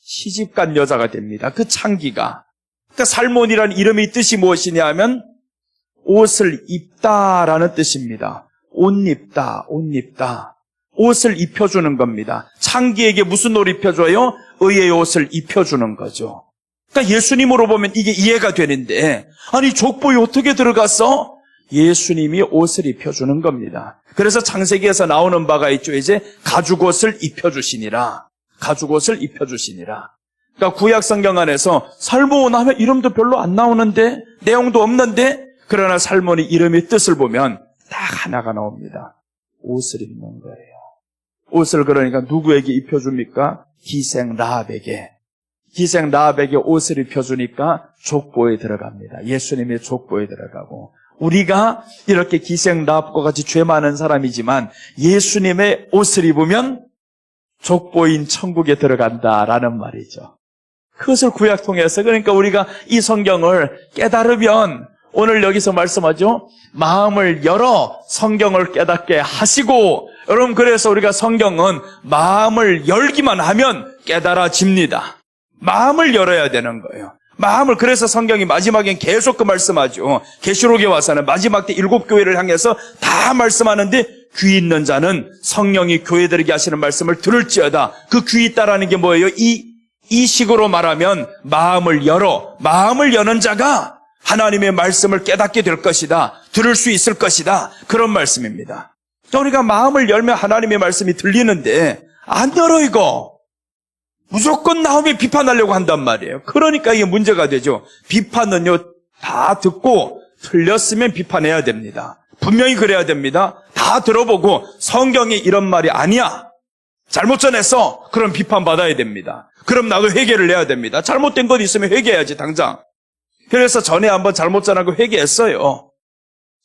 시집간 여자가 됩니다. 그 창기가. 그러니까 살몬이라는 이름의 뜻이 무엇이냐 하면 옷을 입다라는 뜻입니다. 옷 입다. 옷을 입혀주는 겁니다. 창기에게 무슨 옷을 입혀줘요? 의의 옷을 입혀주는 거죠. 그러니까 예수님으로 보면 이게 이해가 되는데 아니 족보에 어떻게 들어갔어? 예수님이 옷을 입혀주는 겁니다. 그래서 창세기에서 나오는 바가 있죠. 이제 가죽옷을 입혀주시니라. 그러니까 구약 성경 안에서 살몬 하면 이름도 별로 안 나오는데 내용도 없는데 그러나 살몬의 이름의 뜻을 보면 딱 하나가 나옵니다. 옷을 입는 거예요. 옷을 그러니까 누구에게 입혀줍니까? 기생 라합에게 옷을 입혀주니까 족보에 들어갑니다. 예수님의 족보에 들어가고 우리가 이렇게 기생 라합과 같이 죄 많은 사람이지만 예수님의 옷을 입으면 족보인 천국에 들어간다라는 말이죠. 그것을 구약 통해서 그러니까 우리가 이 성경을 깨달으면 오늘 여기서 말씀하죠. 마음을 열어 성경을 깨닫게 하시고 여러분 그래서 우리가 성경은 마음을 열기만 하면 깨달아집니다. 마음을 열어야 되는 거예요. 그래서 성경이 마지막엔 계속 그 말씀하죠. 계시록에 와서는 마지막 때 7교회를 향해서 다 말씀하는데 귀 있는 자는 성령이 교회들에게 하시는 말씀을 들을지어다. 그 귀 있다라는 게 뭐예요? 이 식으로 말하면 마음을 여는 자가 하나님의 말씀을 깨닫게 될 것이다. 들을 수 있을 것이다. 그런 말씀입니다. 우리가 마음을 열면 하나님의 말씀이 들리는데 안 열어 이거. 무조건 나오면 비판하려고 한단 말이에요. 그러니까 이게 문제가 되죠. 비판은요 다 듣고 틀렸으면 비판해야 됩니다. 분명히 그래야 됩니다. 다 들어보고 성경에 이런 말이 아니야. 잘못 전했어. 그럼 비판받아야 됩니다. 그럼 나도 회개를 해야 됩니다. 잘못된 것 있으면 회개해야지 당장. 그래서 전에 한번 잘못 전하고 회개했어요.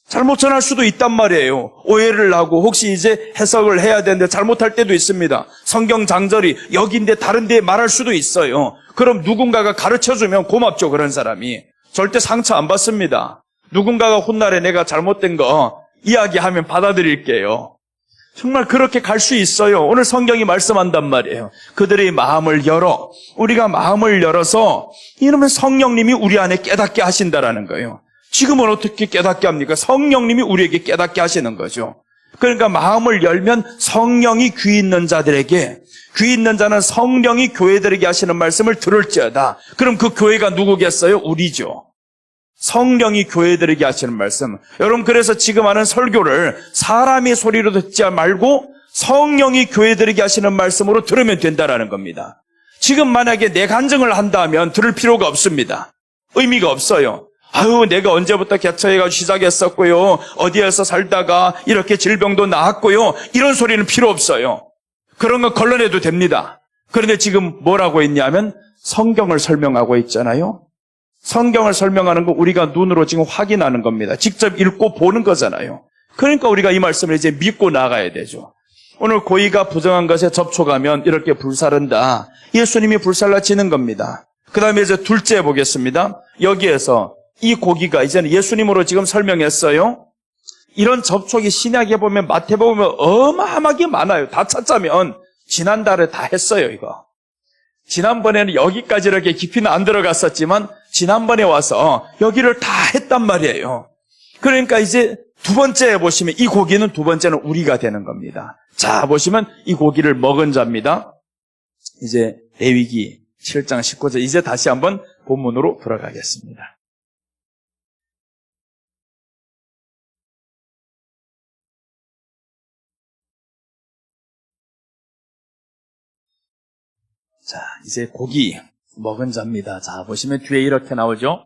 잘못 전할 수도 있단 말이에요. 오해를 하고 혹시 이제 해석을 해야 되는데 잘못할 때도 있습니다. 성경 장절이 여기인데 다른 데에 말할 수도 있어요. 그럼 누군가가 가르쳐주면 고맙죠. 그런 사람이. 절대 상처 안 받습니다. 누군가가 훗날에 내가 잘못된 거 이야기하면 받아들일게요. 정말 그렇게 갈 수 있어요. 오늘 성경이 말씀한단 말이에요. 그들의 마음을 열어. 우리가 마음을 열어서 이러면 성령님이 우리 안에 깨닫게 하신다라는 거예요. 지금은 어떻게 깨닫게 합니까? 성령님이 우리에게 깨닫게 하시는 거죠. 그러니까 마음을 열면 성령이 귀 있는 자들에게, 귀 있는 자는 성령이 교회들에게 하시는 말씀을 들을지어다. 그럼 그 교회가 누구겠어요? 우리죠. 성령이 교회들에게 하시는 말씀. 여러분 그래서 지금 하는 설교를 사람의 소리로 듣지 말고 성령이 교회들에게 하시는 말씀으로 들으면 된다라는 겁니다. 지금 만약에 내 간증을 한다면 들을 필요가 없습니다. 의미가 없어요. 아유 내가 언제부터 개처해가지고 시작했었고요. 어디에서 살다가 이렇게 질병도 나았고요. 이런 소리는 필요 없어요. 그런 거 걸러내도 됩니다. 그런데 지금 뭐라고 했냐면 성경을 설명하고 있잖아요. 성경을 설명하는 거 우리가 눈으로 지금 확인하는 겁니다. 직접 읽고 보는 거잖아요. 그러니까 우리가 이 말씀을 이제 믿고 나가야 되죠. 오늘 고의가 부정한 것에 접촉하면 이렇게 불사른다. 예수님이 불살라치는 겁니다. 그 다음에 이제 둘째 보겠습니다. 여기에서 이 고기가 이제는 예수님으로 지금 설명했어요. 이런 접촉이 신약에 보면 마태복음에 어마어마하게 많아요. 다 찾자면 지난달에 다 했어요 이거. 지난번에는 여기까지 이렇게 깊이는 안 들어갔었지만 지난번에 와서 여기를 다 했단 말이에요. 그러니까 이제 두 번째 보시면 이 고기는 두 번째는 우리가 되는 겁니다. 자, 보시면 이 고기를 먹은 자입니다. 이제 레위기 7장 19절 이제 다시 한번 본문으로 돌아가겠습니다. 자, 이제 고기 먹은 자입니다. 자, 보시면 뒤에 이렇게 나오죠.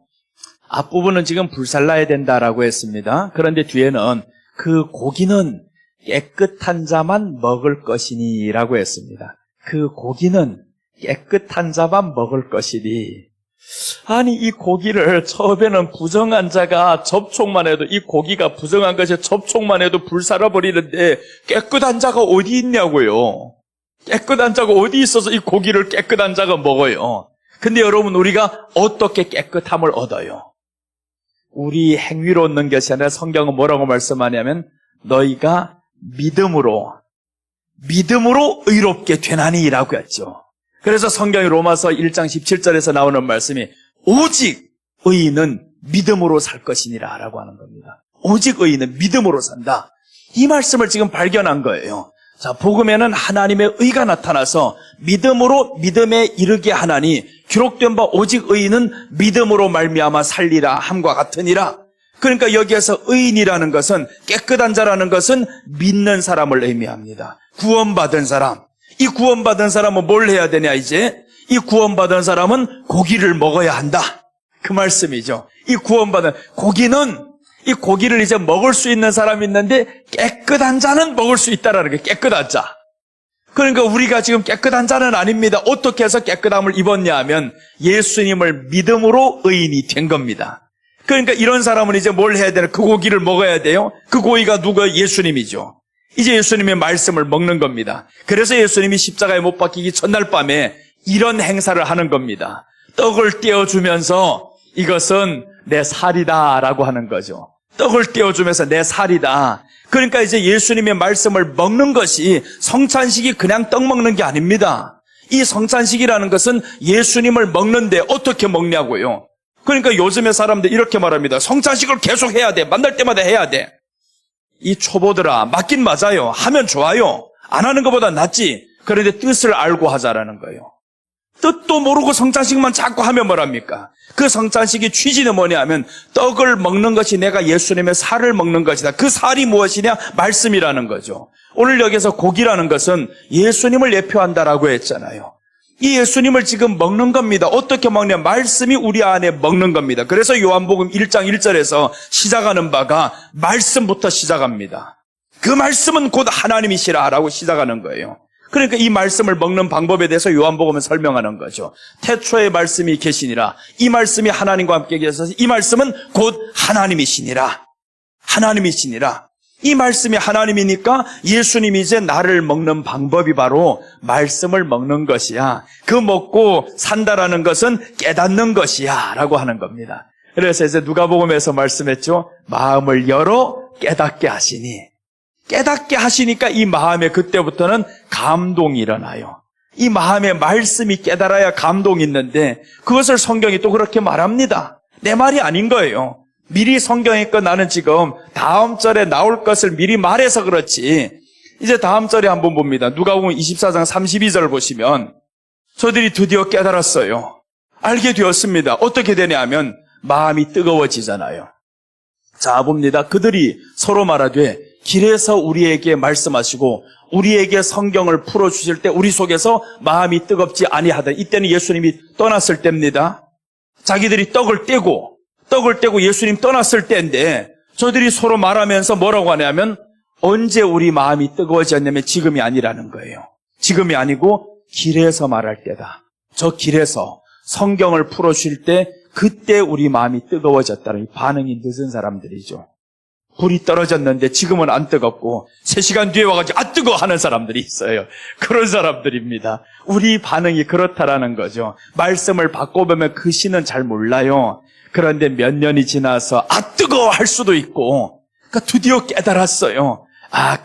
앞부분은 지금 불살라야 된다라고 했습니다. 그런데 뒤에는 그 고기는 깨끗한 자만 먹을 것이니 라고 했습니다. 그 고기는 깨끗한 자만 먹을 것이니. 아니, 이 고기를 처음에는 부정한 자가 접촉만 해도, 이 고기가 부정한 것에 접촉만 해도 불살아버리는데 깨끗한 자가 어디 있냐고요. 깨끗한 자가 어디 있어서 이 고기를 깨끗한 자가 먹어요. 근데 여러분, 우리가 어떻게 깨끗함을 얻어요? 우리 행위로 얻는 것이 아니라 성경은 뭐라고 말씀하냐면 너희가 믿음으로 의롭게 되나니라고 했죠. 그래서 성경이 로마서 1장 17절에서 나오는 말씀이 오직 의인은 믿음으로 살 것이니라 라고 하는 겁니다. 오직 의인은 믿음으로 산다. 이 말씀을 지금 발견한 거예요. 자, 복음에는 하나님의 의가 나타나서 믿음으로 믿음에 이르게 하나니 기록된 바 오직 의인은 믿음으로 말미암아 살리라 함과 같으니라. 그러니까 여기에서 의인이라는 것은 깨끗한 자라는 것은 믿는 사람을 의미합니다. 구원받은 사람. 이 구원받은 사람은 뭘 해야 되냐 이제? 이 구원받은 사람은 고기를 먹어야 한다. 그 말씀이죠. 이 구원받은 고기는 이 고기를 이제 먹을 수 있는 사람이 있는데 깨끗한 자는 먹을 수 있다라는 게 깨끗한 자. 그러니까 우리가 지금 깨끗한 자는 아닙니다. 어떻게 해서 깨끗함을 입었냐 하면 예수님을 믿음으로 의인이 된 겁니다. 그러니까 이런 사람은 이제 뭘 해야 되나? 그 고기를 먹어야 돼요. 그 고기가 누가? 예수님이죠. 이제 예수님의 말씀을 먹는 겁니다. 그래서 예수님이 십자가에 못 박히기 첫날 밤에 이런 행사를 하는 겁니다. 떡을 떼어주면서 이것은 내 살이다라고 하는 거죠. 떡을 떼어주면서 내 살이다. 그러니까 이제 예수님의 말씀을 먹는 것이 성찬식이 그냥 떡 먹는 게 아닙니다. 이 성찬식이라는 것은 예수님을 먹는데 어떻게 먹냐고요. 그러니까 요즘의 사람들 이렇게 말합니다. 성찬식을 계속 해야 돼. 만날 때마다 해야 돼. 이 초보들아, 맞긴 맞아요. 하면 좋아요. 안 하는 것보다 낫지. 그런데 뜻을 알고 하자라는 거예요. 뜻도 모르고 성찬식만 자꾸 하면 뭐랍니까? 그 성찬식의 취지는 뭐냐 하면 떡을 먹는 것이 내가 예수님의 살을 먹는 것이다. 그 살이 무엇이냐? 말씀이라는 거죠. 오늘 여기서 고기라는 것은 예수님을 예표한다라고 했잖아요. 이 예수님을 지금 먹는 겁니다. 어떻게 먹냐? 말씀이 우리 안에 먹는 겁니다. 그래서 요한복음 1장 1절에서 시작하는 바가 말씀부터 시작합니다. 그 말씀은 곧 하나님이시라라고 시작하는 거예요. 그러니까 이 말씀을 먹는 방법에 대해서 요한복음은 설명하는 거죠. 태초에 말씀이 계시니라. 이 말씀이 하나님과 함께 계셔서 이 말씀은 곧 하나님이시니라. 하나님이시니라. 이 말씀이 하나님이니까 예수님이 이제 나를 먹는 방법이 바로 말씀을 먹는 것이야. 그 먹고 산다라는 것은 깨닫는 것이야 라고 하는 겁니다. 그래서 이제 누가복음에서 말씀했죠. 마음을 열어 깨닫게 하시니. 깨닫게 하시니까 이 마음에 그때부터는 감동이 일어나요. 이 마음에 말씀이 깨달아야 감동이 있는데 그것을 성경이 또 그렇게 말합니다. 내 말이 아닌 거예요. 미리 성경에 거 나는 지금 다음 절에 나올 것을 미리 말해서 그렇지. 이제 다음 절에 한번 봅니다. 누가복음 24장 32절 보시면 저들이 드디어 깨달았어요. 알게 되었습니다. 어떻게 되냐 하면 마음이 뜨거워지잖아요. 자 봅니다. 그들이 서로 말하되 길에서 우리에게 말씀하시고 우리에게 성경을 풀어주실 때 우리 속에서 마음이 뜨겁지 아니하다. 이때는 예수님이 떠났을 때입니다. 자기들이 떡을 떼고 예수님 떠났을 때인데 저들이 서로 말하면서 뭐라고 하냐면 언제 우리 마음이 뜨거워졌냐면 지금이 아니라는 거예요. 지금이 아니고 길에서 말할 때다. 저 길에서 성경을 풀어주실 때 그때 우리 마음이 뜨거워졌다는 반응이 늦은 사람들이죠. 불이 떨어졌는데 지금은 안 뜨겁고 3시간 뒤에 와가지고 뜨거워 하는 사람들이 있어요. 그런 사람들입니다. 우리 반응이 그렇다라는 거죠. 말씀을 바꿔보면 그 시는 잘 몰라요. 그런데 몇 년이 지나서 뜨거워 할 수도 있고 그러니까 드디어 깨달았어요.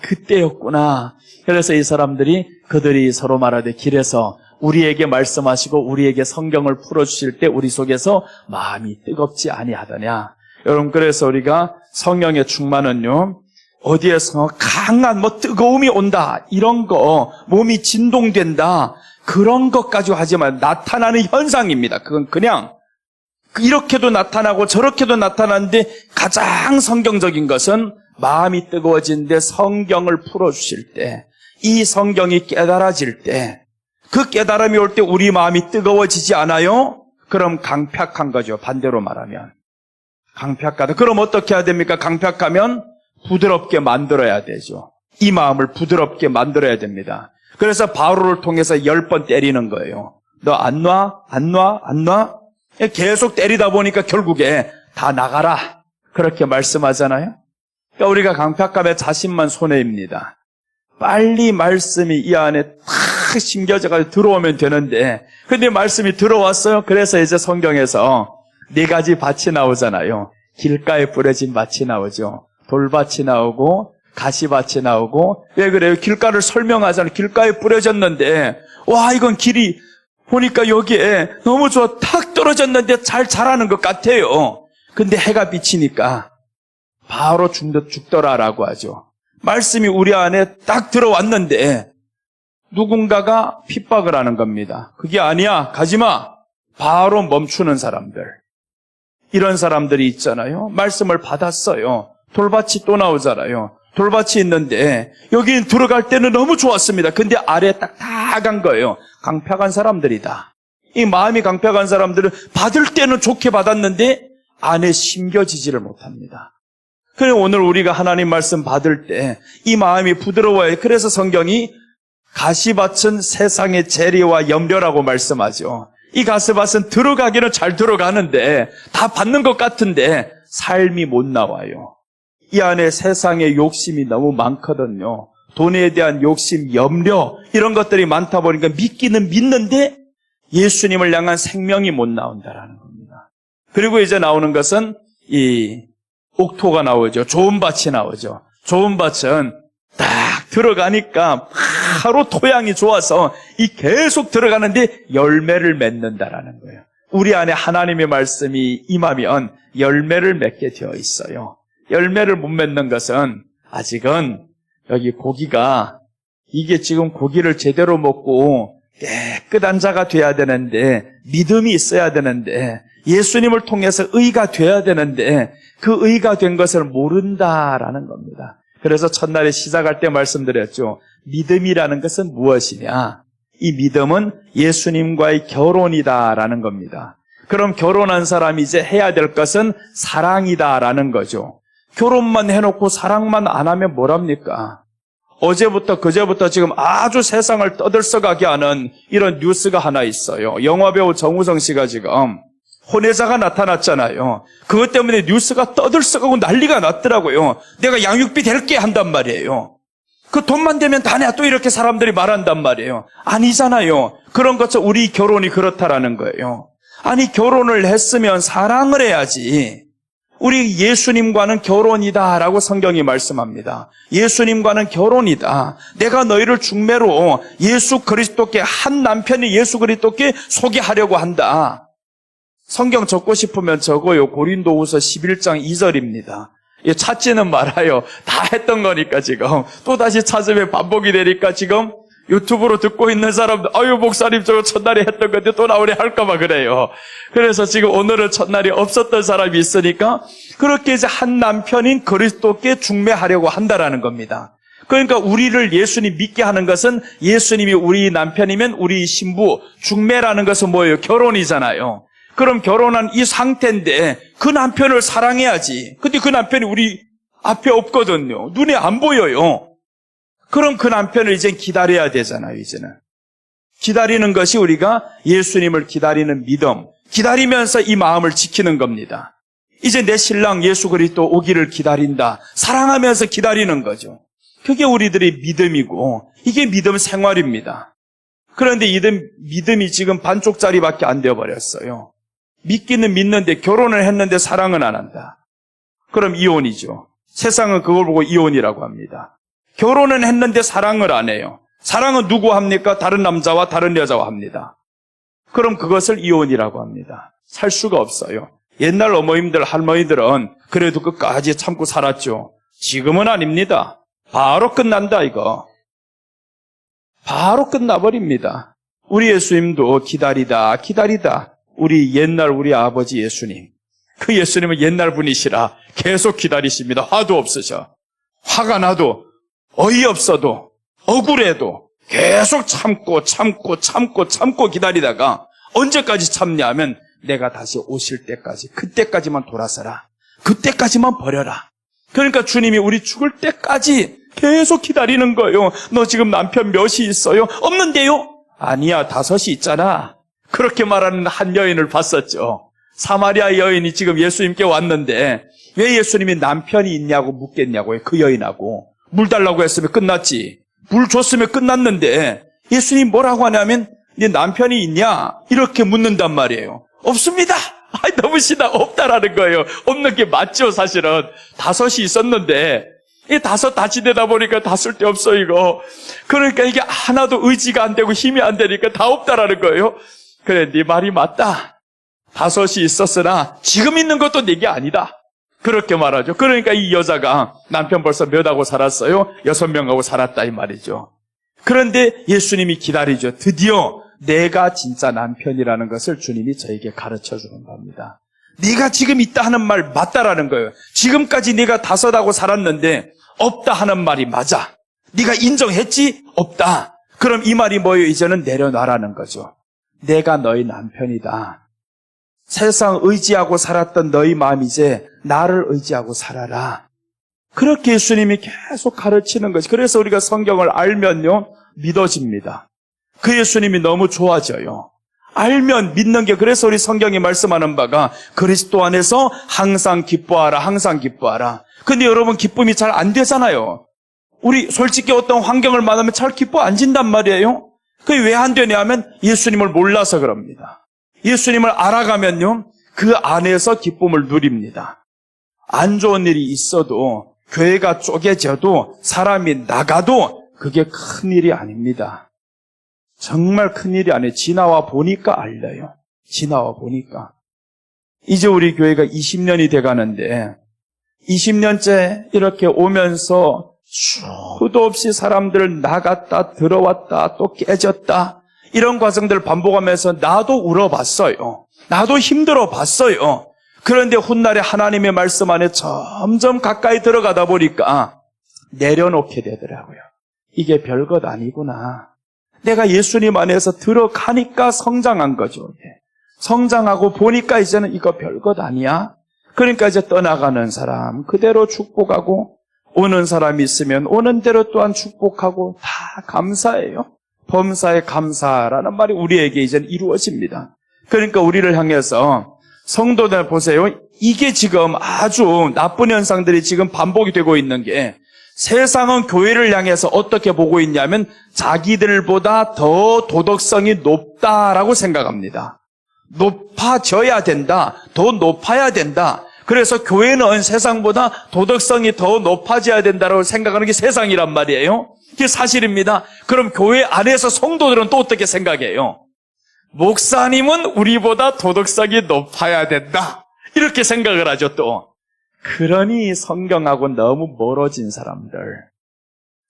그때였구나. 그래서 이 사람들이 그들이 서로 말하되 길에서 우리에게 말씀하시고 우리에게 성경을 풀어주실 때 우리 속에서 마음이 뜨겁지 아니하더냐. 여러분 그래서 우리가 성령의 충만은요, 어디에서 강한 뜨거움이 온다, 이런 거, 몸이 진동된다, 그런 것 가지고 하지만 나타나는 현상입니다. 그건 그냥 이렇게도 나타나고 저렇게도 나타나는데 가장 성경적인 것은 마음이 뜨거워지는데 성경을 풀어주실 때, 이 성경이 깨달아질 때, 그 깨달음이 올 때 우리 마음이 뜨거워지지 않아요? 그럼 강팍한 거죠. 반대로 말하면. 강팍하다. 그럼 어떻게 해야 됩니까? 강팍하면 부드럽게 만들어야 되죠. 이 마음을 부드럽게 만들어야 됩니다. 그래서 바울을 통해서 10번 때리는 거예요. 너 안 놔? 안 놔? 안 놔? 계속 때리다 보니까 결국에 다 나가라. 그렇게 말씀하잖아요. 그러니까 우리가 강팍하면 자신만 손해입니다. 빨리 말씀이 이 안에 탁 심겨져가지고 들어오면 되는데, 근데 말씀이 들어왔어요. 그래서 이제 성경에서 4가지 밭이 나오잖아요. 길가에 뿌려진 밭이 나오죠. 돌밭이 나오고 가시밭이 나오고. 왜 그래요? 길가를 설명하잖아요. 길가에 뿌려졌는데 와, 이건 길이 보니까 여기에 너무 좋아, 탁 떨어졌는데 잘 자라는 것 같아요. 근데 해가 비치니까 바로 죽더라라고 하죠. 말씀이 우리 안에 딱 들어왔는데 누군가가 핍박을 하는 겁니다. 그게 아니야, 가지마. 바로 멈추는 사람들, 이런 사람들이 있잖아요. 말씀을 받았어요. 돌밭이 또 나오잖아요. 돌밭이 있는데 여기 들어갈 때는 너무 좋았습니다. 근데 아래에 딱 간 거예요. 강팍한 사람들이다. 이 마음이 강팍한 사람들은 받을 때는 좋게 받았는데 안에 심겨지지를 못합니다. 그래서 오늘 우리가 하나님 말씀 받을 때 이 마음이 부드러워요. 그래서 성경이 가시밭은 세상의 재리와 염려라고 말씀하죠. 이 가시밭은 들어가기는 잘 들어가는데 다 받는 것 같은데 삶이 못 나와요. 이 안에 세상의 욕심이 너무 많거든요. 돈에 대한 욕심, 염려, 이런 것들이 많다 보니까 믿기는 믿는데 예수님을 향한 생명이 못 나온다라는 겁니다. 그리고 이제 나오는 것은 이 옥토가 나오죠. 좋은 밭이 나오죠. 좋은 밭은 딱 들어가니까 바로 토양이 좋아서 이 계속 들어가는데 열매를 맺는다라는 거예요. 우리 안에 하나님의 말씀이 임하면 열매를 맺게 되어 있어요. 열매를 못 맺는 것은 아직은 여기 고기가, 이게 지금 고기를 제대로 먹고 깨끗한 자가 돼야 되는데, 믿음이 있어야 되는데, 예수님을 통해서 의가 돼야 되는데 그 의가 된 것을 모른다라는 겁니다. 그래서 첫날에 시작할 때 말씀드렸죠. 믿음이라는 것은 무엇이냐? 이 믿음은 예수님과의 결혼이다라는 겁니다. 그럼 결혼한 사람이 이제 해야 될 것은 사랑이다라는 거죠. 결혼만 해놓고 사랑만 안 하면 뭐랍니까? 어제부터 그제부터 지금 아주 세상을 떠들썩하게 하는 이런 뉴스가 하나 있어요. 영화배우 정우성 씨가 지금 혼외자가 나타났잖아요. 그것 때문에 뉴스가 떠들썩하고 난리가 났더라고요. 내가 양육비 댈게 한단 말이에요. 그 돈만 되면 다냐, 또 이렇게 사람들이 말한단 말이에요. 아니잖아요. 그런 것처럼 우리 결혼이 그렇다라는 거예요. 아니, 결혼을 했으면 사랑을 해야지. 우리 예수님과는 결혼이다라고 성경이 말씀합니다. 예수님과는 결혼이다. 내가 너희를 중매로 예수 그리스도께, 한 남편이 예수 그리스도께 소개하려고 한다. 성경 적고 싶으면 적어요. 고린도후서 11장 2절입니다. 찾지는 말아요. 다 했던 거니까 지금. 또다시 찾으면 반복이 되니까 지금 유튜브로 듣고 있는 사람들, 아유, 목사님 저거 첫날에 했던 건데 또 나오래 할까봐 그래요. 그래서 지금 오늘은 첫날이 없었던 사람이 있으니까 그렇게 이제 한 남편인 그리스도께 중매하려고 한다라는 겁니다. 그러니까 우리를 예수님 믿게 하는 것은, 예수님이 우리 남편이면 우리 신부, 중매라는 것은 뭐예요? 결혼이잖아요. 그럼 결혼한 이 상태인데 그 남편을 사랑해야지. 근데 그 남편이 우리 앞에 없거든요. 눈에 안 보여요. 그럼 그 남편을 이제 기다려야 되잖아요. 이제는 기다리는 것이 우리가 예수님을 기다리는 믿음, 기다리면서 이 마음을 지키는 겁니다. 이제 내 신랑 예수 그리스도 오기를 기다린다, 사랑하면서 기다리는 거죠. 그게 우리들의 믿음이고, 이게 믿음 생활입니다. 그런데 이 믿음이 지금 반쪽짜리밖에 안 되어버렸어요. 믿기는 믿는데 결혼을 했는데 사랑은 안 한다. 그럼 이혼이죠. 세상은 그걸 보고 이혼이라고 합니다. 결혼은 했는데 사랑을 안 해요. 사랑은 누구 합니까? 다른 남자와 다른 여자와 합니다. 그럼 그것을 이혼이라고 합니다. 살 수가 없어요. 옛날 어머님들, 할머니들은 그래도 끝까지 참고 살았죠. 지금은 아닙니다. 바로 끝난다, 이거. 바로 끝나버립니다. 우리 예수님도 기다리다. 우리 옛날 우리 아버지 예수님. 그 예수님은 옛날 분이시라 계속 기다리십니다. 화도 없으셔. 화가 나도, 어이없어도, 억울해도 계속 참고 기다리다가 언제까지 참냐면 내가 다시 오실 때까지, 그때까지만 돌아서라. 그때까지만 버려라. 그러니까 주님이 우리 죽을 때까지 계속 기다리는 거예요. 너 지금 남편 몇이 있어요? 없는데요? 아니야, 5이 있잖아. 그렇게 말하는 한 여인을 봤었죠. 사마리아 여인이 지금 예수님께 왔는데 왜 예수님이 남편이 있냐고 묻겠냐고요. 그 여인하고. 물 달라고 했으면 끝났지. 물 줬으면 끝났는데 예수님이 뭐라고 하냐면 네 남편이 있냐? 이렇게 묻는단 말이에요. 없습니다. 너무 시다. 없다라는 거예요. 없는 게 맞죠, 사실은. 5이 있었는데 이 5 다 지내다 보니까 다 쓸데없어, 이거. 그러니까 이게 하나도 의지가 안 되고 힘이 안 되니까 다 없다라는 거예요. 그래, 네 말이 맞다. 5이 있었으나 지금 있는 것도 내게 아니다. 그렇게 말하죠. 그러니까 이 여자가 남편 벌써 몇 하고 살았어요? 6명하고 살았다 이 말이죠. 그런데 예수님이 기다리죠. 드디어 내가 진짜 남편이라는 것을 주님이 저에게 가르쳐 주는 겁니다. 네가 지금 있다 하는 말 맞다라는 거예요. 지금까지 네가 5하고 살았는데 없다 하는 말이 맞아. 네가 인정했지? 없다. 그럼 이 말이 뭐예요? 이제는 내려놔라는 거죠. 내가 너희 남편이다. 세상 의지하고 살았던 너희 마음 이제 나를 의지하고 살아라. 그렇게 예수님이 계속 가르치는 거지. 그래서 우리가 성경을 알면요 믿어집니다. 그 예수님이 너무 좋아져요. 알면 믿는 게. 그래서 우리 성경이 말씀하는 바가 그리스도 안에서 항상 기뻐하라, 항상 기뻐하라. 근데 여러분 기쁨이 잘 안 되잖아요. 우리 솔직히 어떤 환경을 만나면 잘 기뻐 안 진단 말이에요. 그게 왜 안 되냐면 예수님을 몰라서 그럽니다. 예수님을 알아가면요 그 안에서 기쁨을 누립니다. 안 좋은 일이 있어도, 교회가 쪼개져도, 사람이 나가도 그게 큰일이 아닙니다. 정말 큰일이 아니에요. 지나와 보니까 알려요. 지나와 보니까. 이제 우리 교회가 20년이 돼가는데 20년째 이렇게 오면서 수도 없이 사람들 나갔다 들어왔다 또 깨졌다 이런 과정들을 반복하면서 나도 울어봤어요. 나도 힘들어봤어요. 그런데 훗날에 하나님의 말씀 안에 점점 가까이 들어가다 보니까 내려놓게 되더라고요. 이게 별것 아니구나. 내가 예수님 안에서 들어가니까 성장한 거죠. 성장하고 보니까 이제는 이거 별것 아니야. 그러니까 이제 떠나가는 사람 그대로 축복하고 오는 사람이 있으면 오는 대로 또한 축복하고 다 감사해요. 범사에 감사라는 말이 우리에게 이제는 이루어집니다. 그러니까 우리를 향해서 성도들 보세요. 이게 지금 아주 나쁜 현상들이 지금 반복이 되고 있는 게 세상은 교회를 향해서 어떻게 보고 있냐면 자기들보다 더 도덕성이 높다라고 생각합니다. 높아져야 된다. 더 높아야 된다. 그래서 교회는 세상보다 도덕성이 더 높아져야 된다고 생각하는 게 세상이란 말이에요. 이게 사실입니다. 그럼 교회 안에서 성도들은 또 어떻게 생각해요? 목사님은 우리보다 도덕성이 높아야 된다. 이렇게 생각을 하죠 또. 그러니 성경하고 너무 멀어진 사람들.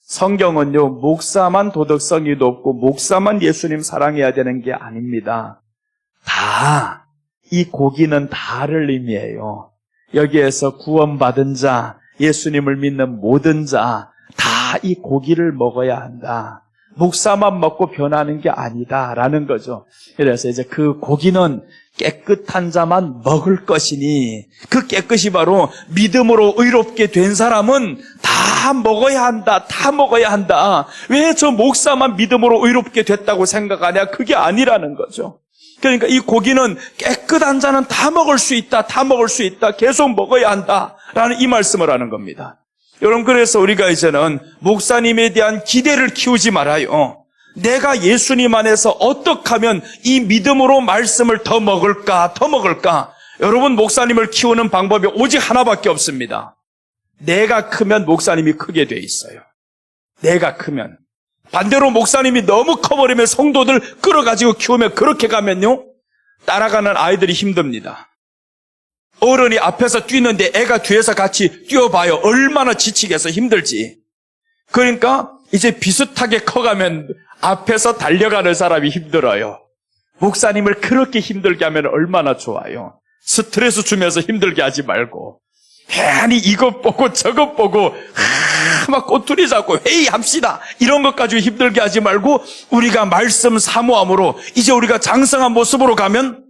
성경은요 목사만 도덕성이 높고 목사만 예수님 사랑해야 되는 게 아닙니다. 다, 이 고기는 다를 의미해요. 여기에서 구원받은 자, 예수님을 믿는 모든 자, 다 이 고기를 먹어야 한다. 목사만 먹고 변하는 게 아니다라는 거죠. 그래서 이제 그 고기는 깨끗한 자만 먹을 것이니 그 깨끗이 바로 믿음으로 의롭게 된 사람은 다 먹어야 한다. 다 먹어야 한다. 왜 저 목사만 믿음으로 의롭게 됐다고 생각하냐? 그게 아니라는 거죠. 그러니까 이 고기는 깨끗한 자는 다 먹을 수 있다. 다 먹을 수 있다. 계속 먹어야 한다라는 이 말씀을 하는 겁니다. 여러분 그래서 우리가 이제는 목사님에 대한 기대를 키우지 말아요. 내가 예수님 안에서 어떻게 하면 이 믿음으로 말씀을 더 먹을까? 여러분 목사님을 키우는 방법이 오직 하나밖에 없습니다. 내가 크면 목사님이 크게 돼 있어요. 내가 크면. 반대로 목사님이 너무 커버리면 성도들 끌어가지고 키우면 그렇게 가면요 따라가는 아이들이 힘듭니다. 어른이 앞에서 뛰는데 애가 뒤에서 같이 뛰어봐요. 얼마나 지치겠어, 힘들지. 그러니까 이제 비슷하게 커가면 앞에서 달려가는 사람이 힘들어요. 목사님을 그렇게 힘들게 하면 얼마나 좋아요. 스트레스 주면서 힘들게 하지 말고 괜히 이것 보고 저것 보고 막 꼬투리 잡고 회의합시다 이런 것 가지고 힘들게 하지 말고 우리가 말씀 사모함으로 이제 우리가 장성한 모습으로 가면,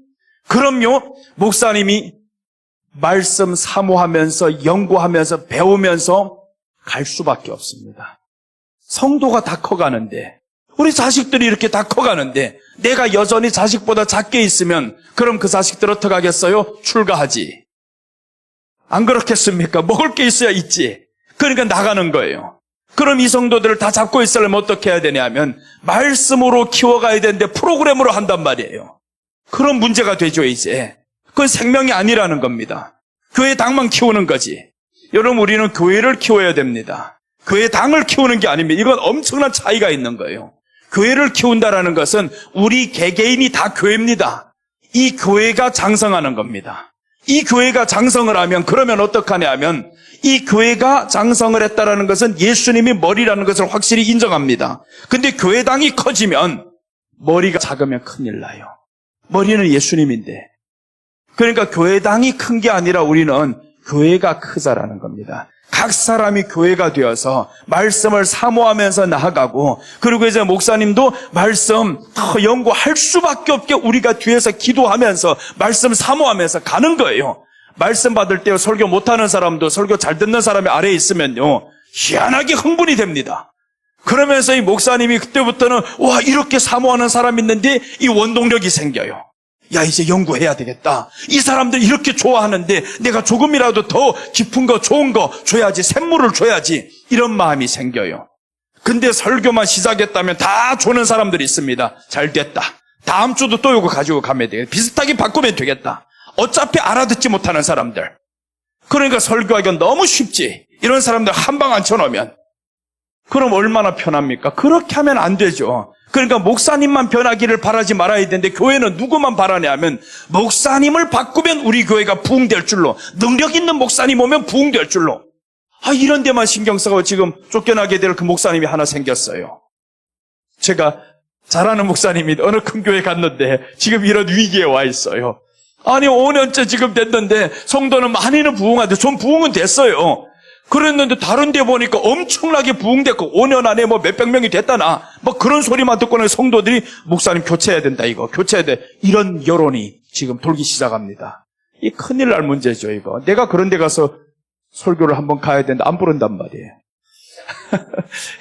그럼요, 목사님이 말씀 사모하면서 연구하면서 배우면서 갈 수밖에 없습니다. 성도가 다 커가는데, 우리 자식들이 이렇게 다 커가는데 내가 여전히 자식보다 작게 있으면 그럼 그 자식들 어떡하겠어요? 출가하지. 안 그렇겠습니까? 먹을 게 있어야 있지. 그러니까 나가는 거예요. 그럼 이 성도들을 다 잡고 있으려면 어떻게 해야 되냐 하면 말씀으로 키워가야 되는데 프로그램으로 한단 말이에요. 그런 문제가 되죠. 이제 그건 생명이 아니라는 겁니다. 교회 당만 키우는 거지. 여러분, 우리는 교회를 키워야 됩니다. 교회 당을 키우는 게 아닙니다. 이건 엄청난 차이가 있는 거예요. 교회를 키운다라는 것은 우리 개개인이 다 교회입니다. 이 교회가 장성하는 겁니다. 이 교회가 장성을 하면 그러면 어떡하냐 하면 이 교회가 장성을 했다라는 것은 예수님이 머리라는 것을 확실히 인정합니다. 근데 교회당이 커지면 머리가 작으면 큰일 나요. 머리는 예수님인데. 그러니까 교회당이 큰 게 아니라 우리는 교회가 크자라는 겁니다. 각 사람이 교회가 되어서 말씀을 사모하면서 나아가고, 그리고 이제 목사님도 말씀 더 연구할 수밖에 없게 우리가 뒤에서 기도하면서 말씀 사모하면서 가는 거예요. 말씀 받을 때 설교 못하는 사람도 설교 잘 듣는 사람이 아래에 있으면요 희한하게 흥분이 됩니다. 그러면서 이 목사님이 그때부터는 와, 이렇게 사모하는 사람이 있는데 이 원동력이 생겨요. 야, 이제 연구해야 되겠다. 이 사람들 이렇게 좋아하는데 내가 조금이라도 더 깊은 거, 좋은 거 줘야지, 샘물을 줘야지, 이런 마음이 생겨요. 근데 설교만 시작했다면 다 주는 사람들이 있습니다. 잘 됐다. 다음 주도 또 이거 가지고 가면 되겠다. 비슷하게 바꾸면 되겠다. 어차피 알아듣지 못하는 사람들. 그러니까 설교하기가 너무 쉽지. 이런 사람들 한 방 앉혀놓으면. 그럼 얼마나 편합니까? 그렇게 하면 안 되죠. 그러니까 목사님만 변하기를 바라지 말아야 되는데 교회는 누구만 바라냐 하면 목사님을 바꾸면 우리 교회가 부흥될 줄로, 능력 있는 목사님 오면 부흥될 줄로. 이런 데만 신경 쓰고 지금 쫓겨나게 될 그 목사님이 하나 생겼어요. 제가 잘 아는 목사님이 어느 큰 교회 갔는데 지금 이런 위기에 와 있어요. 아니 5년째 지금 됐는데 성도는 많이는 부흥하는데 좀 부흥은 됐어요. 그랬는데 다른 데 보니까 엄청나게 부흥됐고 5년 안에 뭐 몇백 명이 됐다나 뭐 그런 소리만 듣고는 성도들이 목사님 교체해야 된다, 이거 교체해야 돼, 이런 여론이 지금 돌기 시작합니다. 이 큰일 날 문제죠. 이거 내가 그런 데 가서 설교를 한번 가야 되는데 안 부른단 말이에요.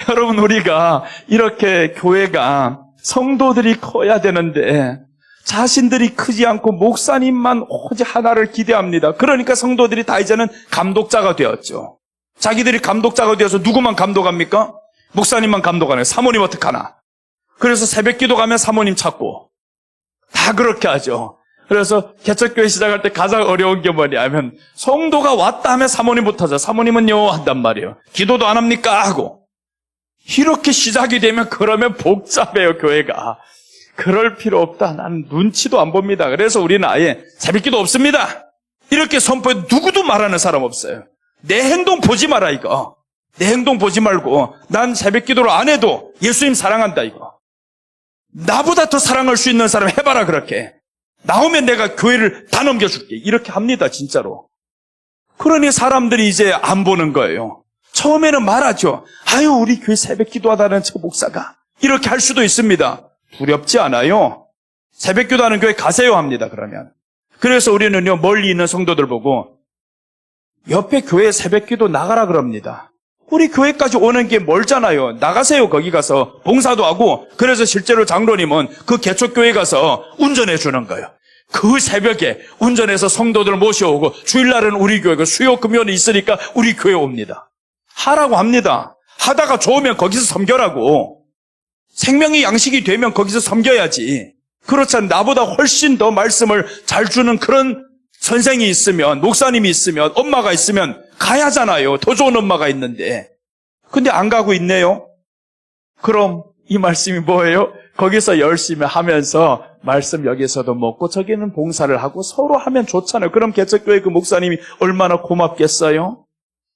여러분, 우리가 이렇게 교회가 성도들이 커야 되는데 자신들이 크지 않고 목사님만 오직 하나를 기대합니다. 그러니까 성도들이 다 이제는 감독자가 되었죠. 자기들이 감독자가 되어서 누구만 감독합니까? 목사님만 감독하네요. 사모님 어떡하나. 그래서 새벽기도 가면 사모님 찾고 다 그렇게 하죠. 그래서 개척교회 시작할 때 가장 어려운 게 뭐냐면 성도가 왔다 하면 사모님부터 하자. 사모님은요 한단 말이에요. 기도도 안 합니까? 하고. 이렇게 시작이 되면 그러면 복잡해요, 교회가. 그럴 필요 없다. 난 눈치도 안 봅니다. 그래서 우리는 아예 새벽기도 없습니다. 이렇게 선포해 누구도 말하는 사람 없어요. 내 행동 보지 마라, 이거. 내 행동 보지 말고 난 새벽기도를 안 해도 예수님 사랑한다, 이거. 나보다 더 사랑할 수 있는 사람 해봐라, 그렇게. 나오면 내가 교회를 다 넘겨줄게. 이렇게 합니다, 진짜로. 그러니 사람들이 이제 안 보는 거예요. 처음에는 말하죠. 아유, 우리 교회 새벽기도 하다는 저 목사가. 이렇게 할 수도 있습니다. 두렵지 않아요. 새벽기도 하는 교회 가세요 합니다, 그러면. 그래서 우리는요, 멀리 있는 성도들 보고 옆에 교회 새벽기도 나가라 그럽니다. 우리 교회까지 오는 게 멀잖아요. 나가세요. 거기 가서 봉사도 하고. 그래서 실제로 장로님은 그 개척교회 가서 운전해 주는 거예요. 그 새벽에 운전해서 성도들 모셔오고 주일날은 우리 교회가 수요 금요일이 있으니까 우리 교회 옵니다. 하라고 합니다. 하다가 좋으면 거기서 섬겨라고. 생명의 양식이 되면 거기서 섬겨야지. 그렇잖아요. 나보다 훨씬 더 말씀을 잘 주는 그런 선생이 있으면, 목사님이 있으면, 엄마가 있으면 가야잖아요. 더 좋은 엄마가 있는데. 근데 안 가고 있네요. 그럼 이 말씀이 뭐예요? 거기서 열심히 하면서 말씀 여기서도 먹고 저기는 봉사를 하고 서로 하면 좋잖아요. 그럼 개척교회 그 목사님이 얼마나 고맙겠어요?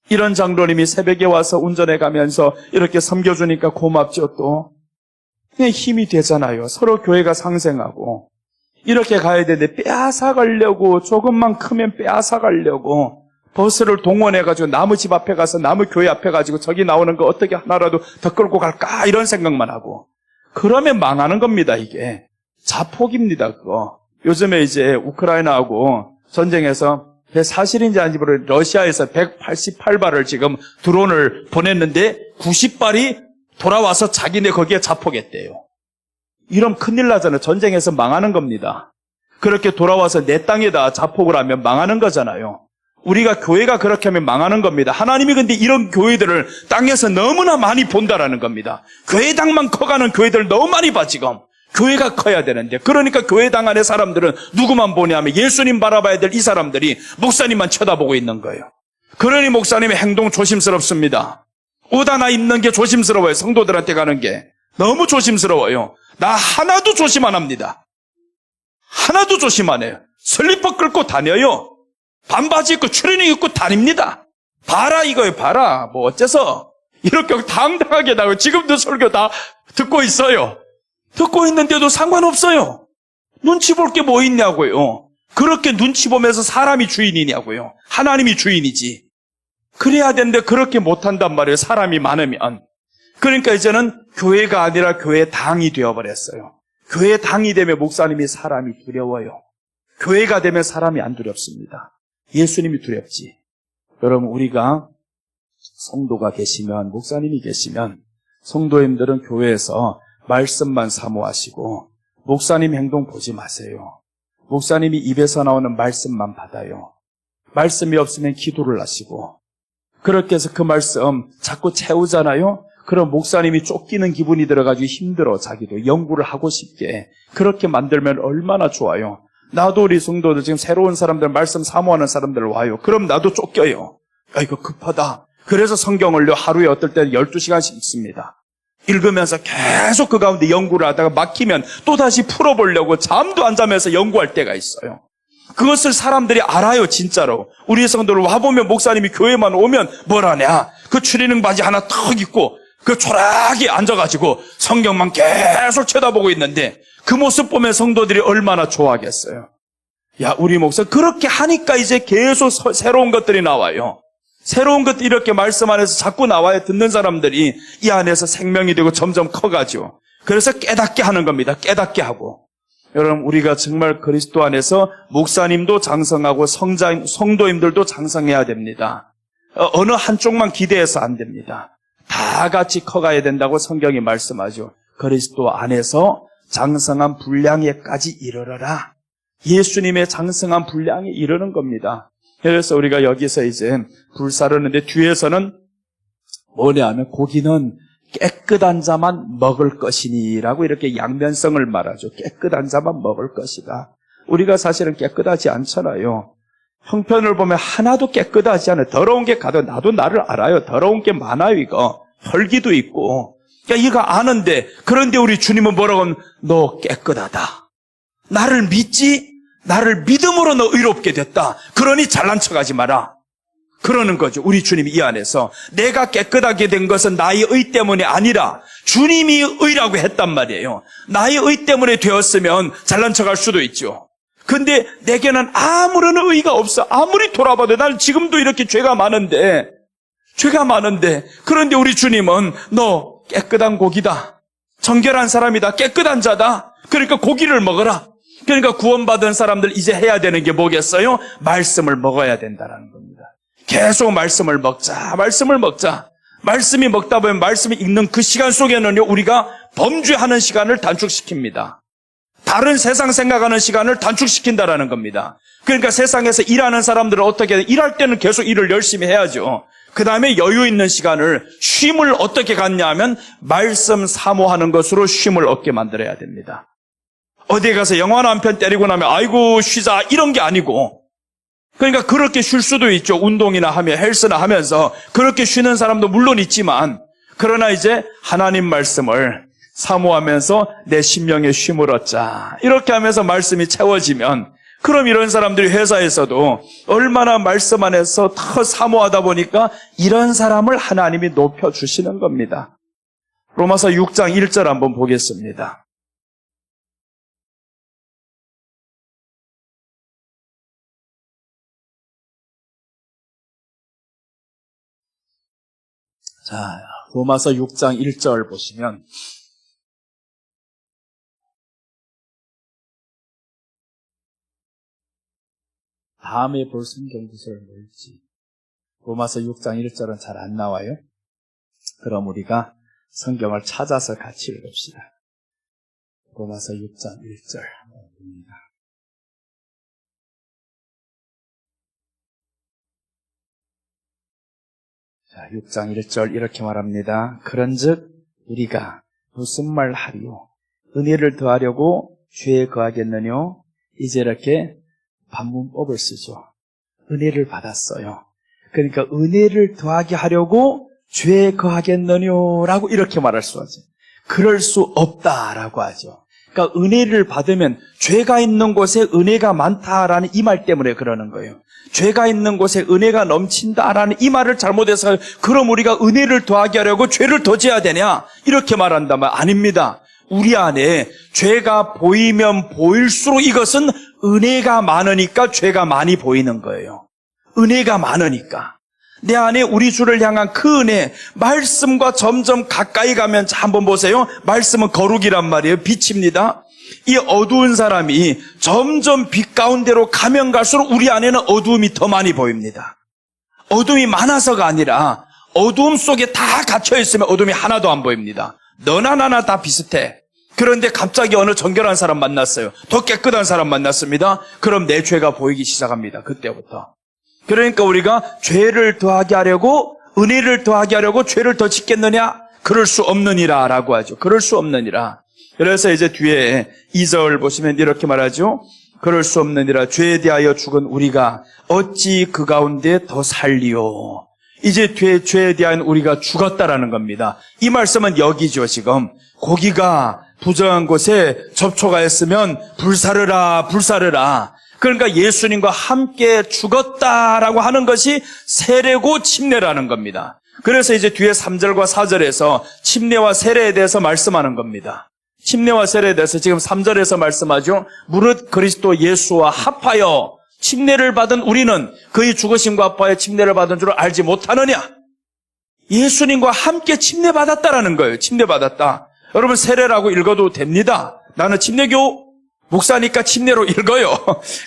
이런 장로님이 새벽에 와서 운전해 가면서 이렇게 섬겨주니까 고맙죠. 또 그냥 힘이 되잖아요. 서로 교회가 상생하고 이렇게 가야 되는데 빼앗아가려고, 조금만 크면 빼앗아가려고 버스를 동원해가지고 나무 집 앞에 가서 나무 교회 앞에 가지고 저기 나오는 거 어떻게 하나라도 더 끌고 갈까 이런 생각만 하고, 그러면 망하는 겁니다. 이게 자폭입니다. 그거 요즘에 이제 우크라이나하고 전쟁에서 사실인지 아닌지 모르겠는데 러시아에서 188발을 지금 드론을 보냈는데 90발이 돌아와서 자기네 거기에 자폭했대요. 이러면 큰일 나잖아요. 전쟁에서 망하는 겁니다. 그렇게 돌아와서 내 땅에다 자폭을 하면 망하는 거잖아요. 우리가 교회가 그렇게 하면 망하는 겁니다. 하나님이 근데 이런 교회들을 땅에서 너무나 많이 본다라는 겁니다. 교회당만 커가는 교회들 너무 많이 봐 지금. 교회가 커야 되는데, 그러니까 교회당 안에 사람들은 누구만 보냐면 예수님 바라봐야 될 이 사람들이 목사님만 쳐다보고 있는 거예요. 그러니 목사님의 행동 조심스럽습니다. 옷 하나 입는 게 조심스러워요. 성도들한테 가는 게 너무 조심스러워요. 나 하나도 조심 안 합니다. 하나도 조심 안 해요. 슬리퍼 끌고 다녀요. 반바지 입고 추리닝 입고 다닙니다. 봐라 이거예요. 봐라. 뭐 어째서 이렇게 당당하게 나오고 지금도 설교 다 듣고 있어요. 듣고 있는데도 상관없어요. 눈치 볼 게 뭐 있냐고요. 그렇게 눈치 보면서 사람이 주인이냐고요. 하나님이 주인이지. 그래야 되는데 그렇게 못한단 말이에요. 사람이 많으면. 그러니까 이제는 교회가 아니라 교회 당이 되어버렸어요. 교회 당이 되면 목사님이 사람이 두려워요. 교회가 되면 사람이 안 두렵습니다. 예수님이 두렵지. 여러분, 우리가 성도가 계시면, 목사님이 계시면 성도님들은 교회에서 말씀만 사모하시고 목사님 행동 보지 마세요. 목사님이 입에서 나오는 말씀만 받아요. 말씀이 없으면 기도를 하시고, 그렇게 해서 그 말씀 자꾸 채우잖아요. 그럼 목사님이 쫓기는 기분이 들어가지고 힘들어. 자기도 연구를 하고 싶게 그렇게 만들면 얼마나 좋아요. 나도 우리 성도들 지금 새로운 사람들, 말씀 사모하는 사람들 와요. 그럼 나도 쫓겨요. 야, 이거 급하다. 그래서 성경을요 하루에 어떨 때는 12시간씩 읽습니다. 읽으면서 계속 그 가운데 연구를 하다가 막히면 또다시 풀어보려고 잠도 안 자면서 연구할 때가 있어요. 그것을 사람들이 알아요. 진짜로. 우리 성도들 와보면 목사님이 교회만 오면 뭘 하냐, 그 추리닝 바지 하나 턱 입고 그 초라하게 앉아가지고 성경만 계속 쳐다보고 있는데 그 모습 보면 성도들이 얼마나 좋아하겠어요. 야, 우리 목사 그렇게 하니까 이제 계속 새로운 것들이 나와요. 새로운 것들이 이렇게 말씀 안에서 자꾸 나와야 듣는 사람들이 이 안에서 생명이 되고 점점 커가죠. 그래서 깨닫게 하는 겁니다. 깨닫게 하고. 여러분, 우리가 정말 그리스도 안에서 목사님도 장성하고 성도님들도 장성해야 됩니다. 어느 한쪽만 기대해서 안 됩니다. 다 같이 커가야 된다고 성경이 말씀하죠. 그리스도 안에서 장성한 분량에까지 이르러라. 예수님의 장성한 분량에 이르는 겁니다. 그래서 우리가 여기서 이제 불사르는데 뒤에서는 뭐냐면 고기는 깨끗한 자만 먹을 것이니라고 이렇게 양면성을 말하죠. 깨끗한 자만 먹을 것이다. 우리가 사실은 깨끗하지 않잖아요. 형편을 보면 하나도 깨끗하지 않아요. 더러운 게 가도 나도 나를 알아요. 더러운 게 많아요. 이거 혈기도 있고. 그러니까 이거 아는데, 그런데 우리 주님은 뭐라고 하면 너 깨끗하다. 나를 믿지? 나를 믿음으로 너 의롭게 됐다. 그러니 잘난 척하지 마라. 그러는 거죠. 우리 주님이 이 안에서 내가 깨끗하게 된 것은 나의 의 때문이 아니라 주님이 의라고 했단 말이에요. 나의 의 때문에 되었으면 잘난 척할 수도 있죠. 근데 내게는 아무런 의의가 없어. 아무리 돌아봐도 난 지금도 이렇게 죄가 많은데 그런데 우리 주님은 너 깨끗한 고기다. 정결한 사람이다. 깨끗한 자다. 그러니까 고기를 먹어라. 그러니까 구원받은 사람들 이제 해야 되는 게 뭐겠어요? 말씀을 먹어야 된다는 겁니다. 계속 말씀을 먹자. 말씀이 먹다 보면 말씀이 읽는 그 시간 속에는요, 우리가 범죄하는 시간을 단축시킵니다. 다른 세상 생각하는 시간을 단축시킨다라는 겁니다. 그러니까 세상에서 일하는 사람들은 어떻게 일할 때는 계속 일을 열심히 해야죠. 그 다음에 여유 있는 시간을, 쉼을 어떻게 갖냐 하면 말씀 사모하는 것으로 쉼을 얻게 만들어야 됩니다. 어디에 가서 영화 한 편 때리고 나면 아이고 쉬자 이런 게 아니고, 그러니까 그렇게 쉴 수도 있죠. 운동이나 하며 헬스나 하면서 그렇게 쉬는 사람도 물론 있지만, 그러나 이제 하나님 말씀을 사모하면서 내 심령에 쉼을 얻자. 이렇게 하면서 말씀이 채워지면 그럼 이런 사람들이 회사에서도 얼마나 말씀 안에서 더 사모하다 보니까 이런 사람을 하나님이 높여주시는 겁니다. 로마서 6장 1절 한번 보겠습니다. 자, 로마서 6장 1절 보시면 다음에 볼 성경 구절을 뭘지 로마서 6장 1절은 잘 안 나와요. 그럼 우리가 성경을 찾아서 같이 읽읍시다. 로마서 6장 1절 한번 봅니다. 자, 6장 1절 이렇게 말합니다. 그런즉 우리가 무슨 말 하리요? 은혜를 더하려고 죄에 거하겠느뇨? 이제 이렇게 반문법을 쓰죠. 은혜를 받았어요. 그러니까 은혜를 더하게 하려고 죄에 거하겠느뇨? 라고 이렇게 말할 수 하죠. 그럴 수 없다라고 하죠. 그러니까 은혜를 받으면 죄가 있는 곳에 은혜가 많다라는 이 말 때문에 그러는 거예요. 죄가 있는 곳에 은혜가 넘친다라는 이 말을 잘못해서 그럼 우리가 은혜를 더하게 하려고 죄를 더 지어야 되냐? 이렇게 말한다면 아닙니다. 우리 안에 죄가 보이면 보일수록 이것은 은혜가 많으니까 죄가 많이 보이는 거예요. 은혜가 많으니까. 내 안에 우리 주를 향한 그 은혜, 말씀과 점점 가까이 가면 한번 보세요. 말씀은 거룩이란 말이에요. 빛입니다. 이 어두운 사람이 점점 빛 가운데로 가면 갈수록 우리 안에는 어두움이 더 많이 보입니다. 어둠이 많아서가 아니라 어두움 속에 다 갇혀 있으면 어둠이 하나도 안 보입니다. 너나 나나 다 비슷해. 그런데 갑자기 어느 정결한 사람 만났어요. 더 깨끗한 사람 만났습니다. 그럼 내 죄가 보이기 시작합니다. 그때부터. 그러니까 우리가 죄를 더하게 하려고 은혜를 더하게 하려고 죄를 더 짓겠느냐? 그럴 수 없느니라 라고 하죠. 그럴 수 없느니라. 그래서 이제 뒤에 2절 보시면 이렇게 말하죠. 그럴 수 없느니라. 죄에 대하여 죽은 우리가 어찌 그 가운데 더 살리요. 이제 죄에 대한 우리가 죽었다라는 겁니다. 이 말씀은 여기죠. 지금 고기가 부정한 곳에 접촉하였으면 불사르라 불사르라. 그러니까 예수님과 함께 죽었다라고 하는 것이 세례고 침례라는 겁니다. 그래서 이제 뒤에 3절과 4절에서 침례와 세례에 대해서 말씀하는 겁니다. 침례와 세례에 대해서 지금 3절에서 말씀하죠. 무릇 그리스도 예수와 합하여 침례를 받은 우리는 그의 죽으심과 합하여 침례를 받은 줄을 알지 못하느냐? 예수님과 함께 침례받았다라는 거예요. 침례받았다. 여러분 세례라고 읽어도 됩니다. 나는 침례교 목사니까 침례로 읽어요.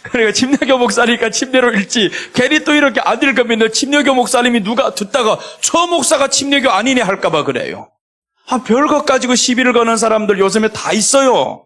그러니까 침례교 목사니까 침례로 읽지. 괜히 또 이렇게 안 읽으면 침례교 목사님이 누가 듣다가 저 목사가 침례교 아니네 할까봐 그래요. 별것 가지고 시비를 거는 사람들 요즘에 다 있어요.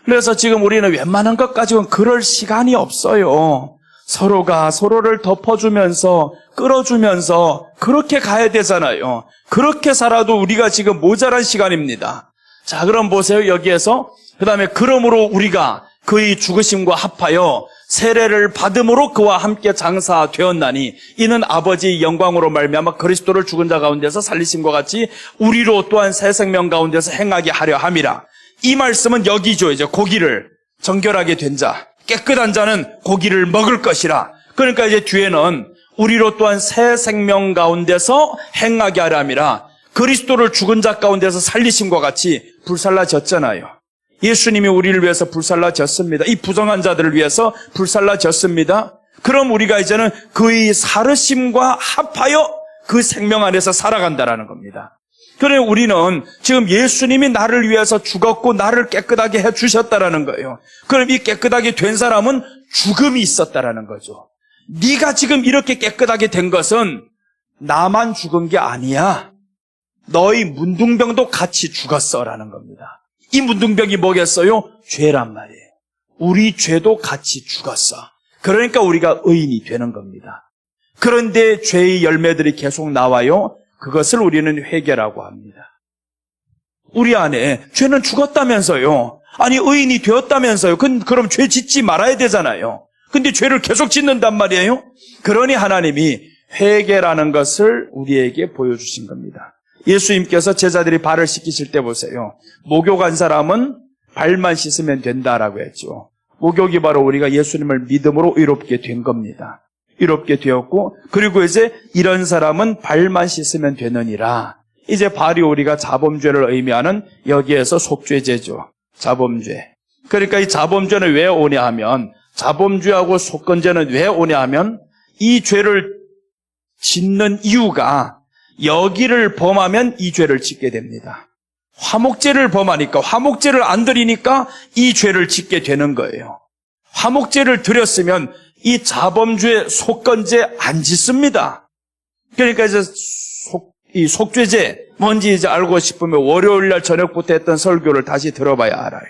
그래서 지금 우리는 웬만한 것 가지고는 그럴 시간이 없어요. 서로가 서로를 덮어주면서 끌어주면서 그렇게 가야 되잖아요. 그렇게 살아도 우리가 지금 모자란 시간입니다. 자, 그럼 보세요. 여기에서 그 다음에 그러므로 우리가 그의 죽으심과 합하여 세례를 받음으로 그와 함께 장사되었나니 이는 아버지의 영광으로 말미암아 그리스도를 죽은 자 가운데서 살리심과 같이 우리로 또한 새 생명 가운데서 행하게 하려 함이라. 이 말씀은 여기죠. 이제 고기를 정결하게 된 자, 깨끗한 자는 고기를 먹을 것이라. 그러니까 이제 뒤에는 우리로 또한 새 생명 가운데서 행하게 하려 함이라. 그리스도를 죽은 자 가운데서 살리심과 같이 불살라졌잖아요. 예수님이 우리를 위해서 불살라졌습니다. 이 부정한 자들을 위해서 불살라졌습니다. 그럼 우리가 이제는 그의 살으심과 합하여 그 생명 안에서 살아간다라는 겁니다. 그래 우리는 지금 예수님이 나를 위해서 죽었고 나를 깨끗하게 해주셨다라는 거예요. 그럼 이 깨끗하게 된 사람은 죽음이 있었다라는 거죠. 네가 지금 이렇게 깨끗하게 된 것은 나만 죽은 게 아니야. 너희 문둥병도 같이 죽었어라는 겁니다. 이 문둥병이 뭐겠어요? 죄란 말이에요. 우리 죄도 같이 죽었어. 그러니까 우리가 의인이 되는 겁니다. 그런데 죄의 열매들이 계속 나와요. 그것을 우리는 회개라고 합니다. 우리 안에 죄는 죽었다면서요. 아니 의인이 되었다면서요. 그럼 죄 짓지 말아야 되잖아요. 근데 죄를 계속 짓는단 말이에요. 그러니 하나님이 회개라는 것을 우리에게 보여주신 겁니다. 예수님께서 제자들이 발을 씻기실 때 보세요. 목욕한 사람은 발만 씻으면 된다라고 했죠. 목욕이 바로 우리가 예수님을 믿음으로 의롭게 된 겁니다. 의롭게 되었고, 그리고 이제 이런 사람은 발만 씻으면 되느니라. 이제 발이 우리가 자범죄를 의미하는 여기에서 속죄죄죠. 자범죄. 그러니까 이 자범죄는 왜 오냐 하면, 자범죄하고 속건죄는 왜 오냐 하면, 이 죄를 짓는 이유가 여기를 범하면 이 죄를 짓게 됩니다. 화목제를 범하니까, 화목제를 안 드리니까 이 죄를 짓게 되는 거예요. 화목제를 드렸으면 이 자범죄, 속건죄 안 짓습니다. 그러니까 이제 이 속죄제 뭔지 이제 알고 싶으면 월요일 날 저녁부터 했던 설교를 다시 들어봐야 알아요.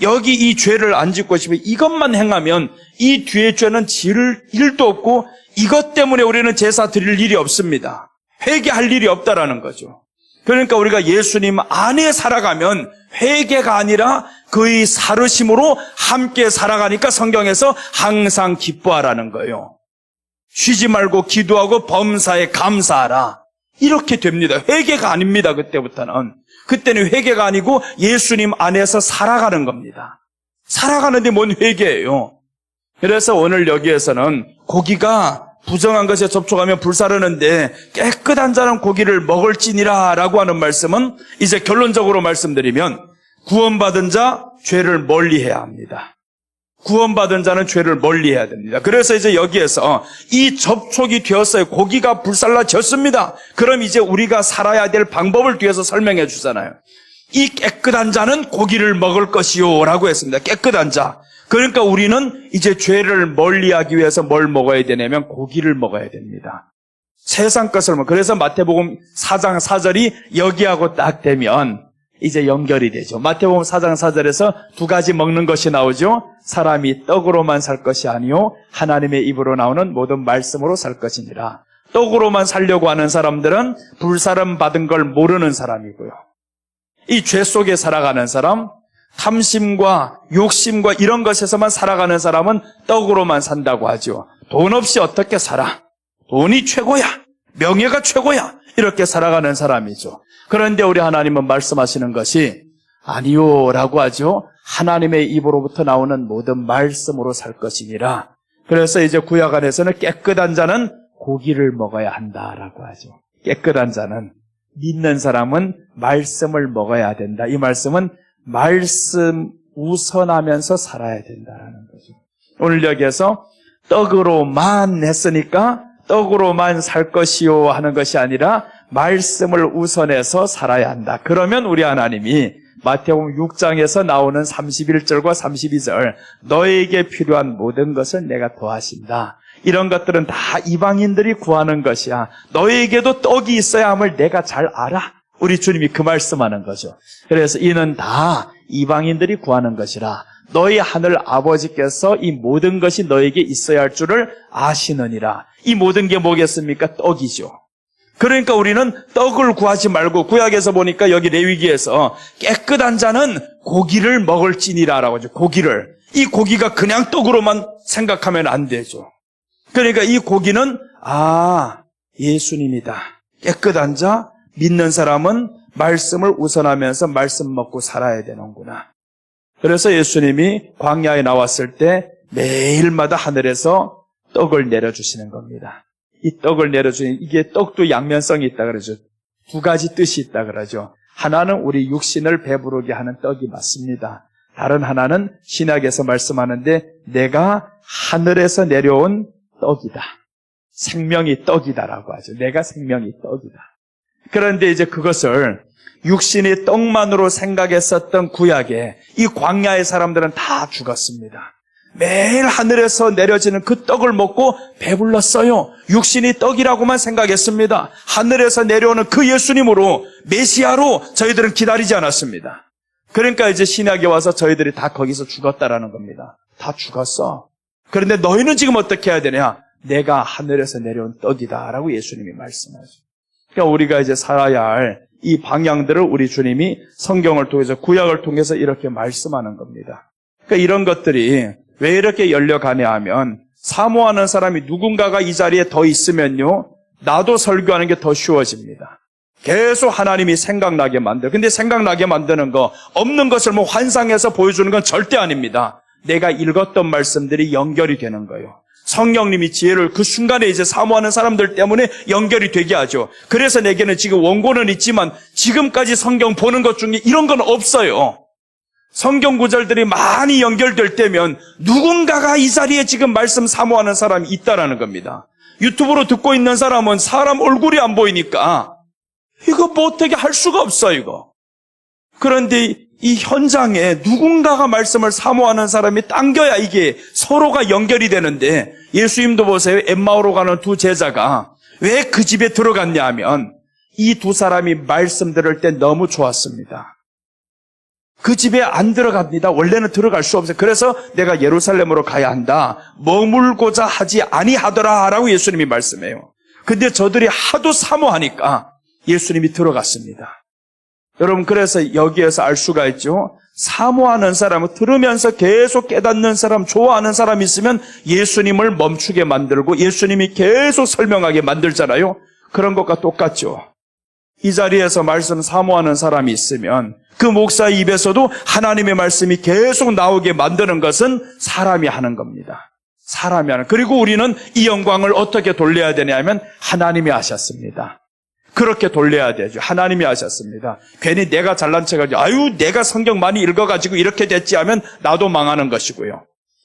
여기 이 죄를 안 짓고 싶으면 이것만 행하면 이 뒤에 죄는 지을 일도 없고 이것 때문에 우리는 제사 드릴 일이 없습니다. 회개할 일이 없다라는 거죠. 그러니까 우리가 예수님 안에 살아가면 회개가 아니라 그의 살으심으로 함께 살아가니까 성경에서 항상 기뻐하라는 거예요. 쉬지 말고 기도하고 범사에 감사하라. 이렇게 됩니다. 회개가 아닙니다. 그때부터는. 그때는 회개가 아니고 예수님 안에서 살아가는 겁니다. 살아가는데 뭔 회개예요. 그래서 오늘 여기에서는 고기가 부정한 것에 접촉하면 불사르는데 깨끗한 자는 고기를 먹을지니라 라고 하는 말씀은 이제 결론적으로 말씀드리면 구원받은 자 죄를 멀리해야 합니다. 구원받은 자는 죄를 멀리해야 됩니다. 그래서 이제 여기에서 이 접촉이 되었어요. 고기가 불살라졌습니다. 그럼 이제 우리가 살아야 될 방법을 뒤에서 설명해 주잖아요. 이 깨끗한 자는 고기를 먹을 것이요 라고 했습니다. 깨끗한 자. 그러니까 우리는 이제 죄를 멀리하기 위해서 뭘 먹어야 되냐면 고기를 먹어야 됩니다. 세상 것을 먹어. 그래서 마태복음 4장 4절이 여기하고 딱 되면 이제 연결이 되죠. 마태복음 4장 4절에서 두 가지 먹는 것이 나오죠. 사람이 떡으로만 살 것이 아니요 하나님의 입으로 나오는 모든 말씀으로 살 것이니라. 떡으로만 살려고 하는 사람들은 불사름 받은 걸 모르는 사람이고요. 이 죄 속에 살아가는 사람, 탐심과 욕심과 이런 것에서만 살아가는 사람은 떡으로만 산다고 하죠. 돈 없이 어떻게 살아? 돈이 최고야. 명예가 최고야. 이렇게 살아가는 사람이죠. 그런데 우리 하나님은 말씀하시는 것이 아니요 라고 하죠. 하나님의 입으로부터 나오는 모든 말씀으로 살 것이니라. 그래서 이제 구약 안에서는 깨끗한 자는 고기를 먹어야 한다라고 하죠. 깨끗한 자는, 믿는 사람은 말씀을 먹어야 된다. 이 말씀은 말씀 우선하면서 살아야 된다라는 거죠. 오늘 여기에서 떡으로만 했으니까 떡으로만 살 것이요 하는 것이 아니라 말씀을 우선해서 살아야 한다. 그러면 우리 하나님이 마태복음 6장에서 나오는 31절과 32절 너에게 필요한 모든 것을 내가 더하신다. 이런 것들은 다 이방인들이 구하는 것이야. 너에게도 떡이 있어야 함을 내가 잘 알아. 우리 주님이 그 말씀하는 거죠. 그래서 이는 다 이방인들이 구하는 것이라. 너희 하늘 아버지께서 이 모든 것이 너에게 있어야 할 줄을 아시느니라. 이 모든 게 뭐겠습니까? 떡이죠. 그러니까 우리는 떡을 구하지 말고 구약에서 보니까 여기 레위기에서 깨끗한 자는 고기를 먹을지니라라고 하죠. 고기를. 이 고기가 그냥 떡으로만 생각하면 안 되죠. 그러니까 이 고기는 예수님이다. 깨끗한 자, 믿는 사람은 말씀을 우선하면서 말씀 먹고 살아야 되는구나. 그래서 예수님이 광야에 나왔을 때 매일마다 하늘에서 떡을 내려주시는 겁니다. 이 떡을 내려주는, 이게 떡도 양면성이 있다 그러죠. 두 가지 뜻이 있다 그러죠. 하나는 우리 육신을 배부르게 하는 떡이 맞습니다. 다른 하나는 신약에서 말씀하는데 내가 하늘에서 내려온 떡이다. 생명이 떡이다라고 하죠. 내가 생명이 떡이다. 그런데 이제 그것을 육신이 떡만으로 생각했었던 구약에 이 광야의 사람들은 다 죽었습니다. 매일 하늘에서 내려지는 그 떡을 먹고 배불렀어요. 육신이 떡이라고만 생각했습니다. 하늘에서 내려오는 그 예수님으로, 메시아로 저희들은 기다리지 않았습니다. 그러니까 이제 신약에 와서 저희들이 다 거기서 죽었다라는 겁니다. 다 죽었어. 그런데 너희는 지금 어떻게 해야 되냐? 내가 하늘에서 내려온 떡이다라고 예수님이 말씀하죠. 그러니까 우리가 이제 살아야 할 이 방향들을 우리 주님이 성경을 통해서, 구약을 통해서 이렇게 말씀하는 겁니다. 그러니까 이런 것들이 왜 이렇게 열려가냐 하면 사모하는 사람이 누군가가 이 자리에 더 있으면요, 나도 설교하는 게 더 쉬워집니다. 계속 하나님이 생각나게 만들어. 근데 생각나게 만드는 거, 없는 것을 뭐 환상해서 보여주는 건 절대 아닙니다. 내가 읽었던 말씀들이 연결이 되는 거예요. 성령님이 지혜를 그 순간에 이제 사모하는 사람들 때문에 연결이 되게 하죠. 그래서 내게는 지금 원고는 있지만 지금까지 성경 보는 것 중에 이런 건 없어요. 성경 구절들이 많이 연결될 때면 누군가가 이 자리에 지금 말씀 사모하는 사람이 있다라는 겁니다. 유튜브로 듣고 있는 사람은 사람 얼굴이 안 보이니까 이거 뭐 어떻게 할 수가 없어 이거. 그런데 이 현장에 누군가가 말씀을 사모하는 사람이 당겨야 이게 서로가 연결이 되는데, 예수님도 보세요. 엠마오로 가는 두 제자가 왜 그 집에 들어갔냐 하면 이 두 사람이 말씀 들을 때 너무 좋았습니다. 그 집에 안 들어갑니다. 원래는 들어갈 수 없어요. 그래서 내가 예루살렘으로 가야 한다. 머물고자 하지 아니하더라 라고 예수님이 말씀해요. 근데 저들이 하도 사모하니까 예수님이 들어갔습니다. 여러분, 그래서 여기에서 알 수가 있죠. 사모하는 사람은 들으면서 계속 깨닫는 사람, 좋아하는 사람이 있으면 예수님을 멈추게 만들고 예수님이 계속 설명하게 만들잖아요. 그런 것과 똑같죠. 이 자리에서 말씀 사모하는 사람이 있으면 그 목사의 입에서도 하나님의 말씀이 계속 나오게 만드는 것은 사람이 하는 겁니다. 사람이 하는. 그리고 우리는 이 영광을 어떻게 돌려야 되냐면 하나님이 하셨습니다. 그렇게 돌려야 되죠. 하나님이 하셨습니다. 괜히 내가 잘난 척하지, 아유 내가 성경 많이 읽어가지고 이렇게 됐지 하면 나도 망하는 것이고요.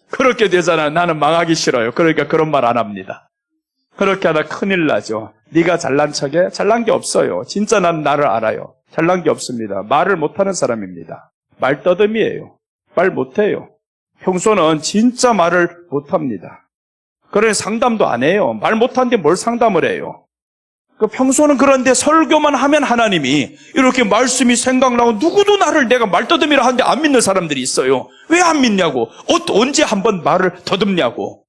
그렇게 되잖아요. 나는 망하기 싫어요. 그러니까 그런 말 안 합니다. 그렇게 하다 큰일 나죠. 네가 잘난 척해? 잘난 게 없어요. 진짜 난 나를 알아요. 잘난 게 없습니다. 말을 못하는 사람입니다. 말떠듬이에요. 말 못해요. 평소는 진짜 말을 못합니다. 그러니 상담도 안 해요. 말 못하는데 뭘 상담을 해요. 평소는 그런데 설교만 하면 하나님이 이렇게 말씀이 생각나고 누구도 나를 내가 말떠듬이라 하는데 안 믿는 사람들이 있어요. 왜 안 믿냐고. 언제 한번 말을 더듬냐고.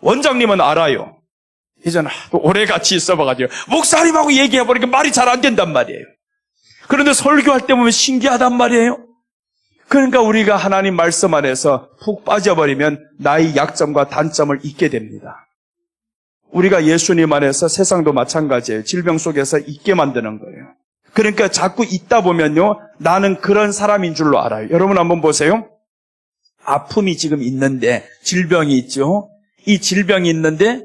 원장님은 알아요. 이제는 오래 같이 있어봐가지고 목사님하고 얘기해보니까 말이 잘 안 된단 말이에요. 그런데 설교할 때 보면 신기하단 말이에요. 그러니까 우리가 하나님 말씀 안에서 푹 빠져버리면 나의 약점과 단점을 잊게 됩니다. 우리가 예수님 안에서 세상도 마찬가지예요. 질병 속에서 잊게 만드는 거예요. 그러니까 자꾸 있다 보면요, 나는 그런 사람인 줄로 알아요. 여러분 한번 보세요. 아픔이 지금 있는데, 질병이 있죠. 이 질병이 있는데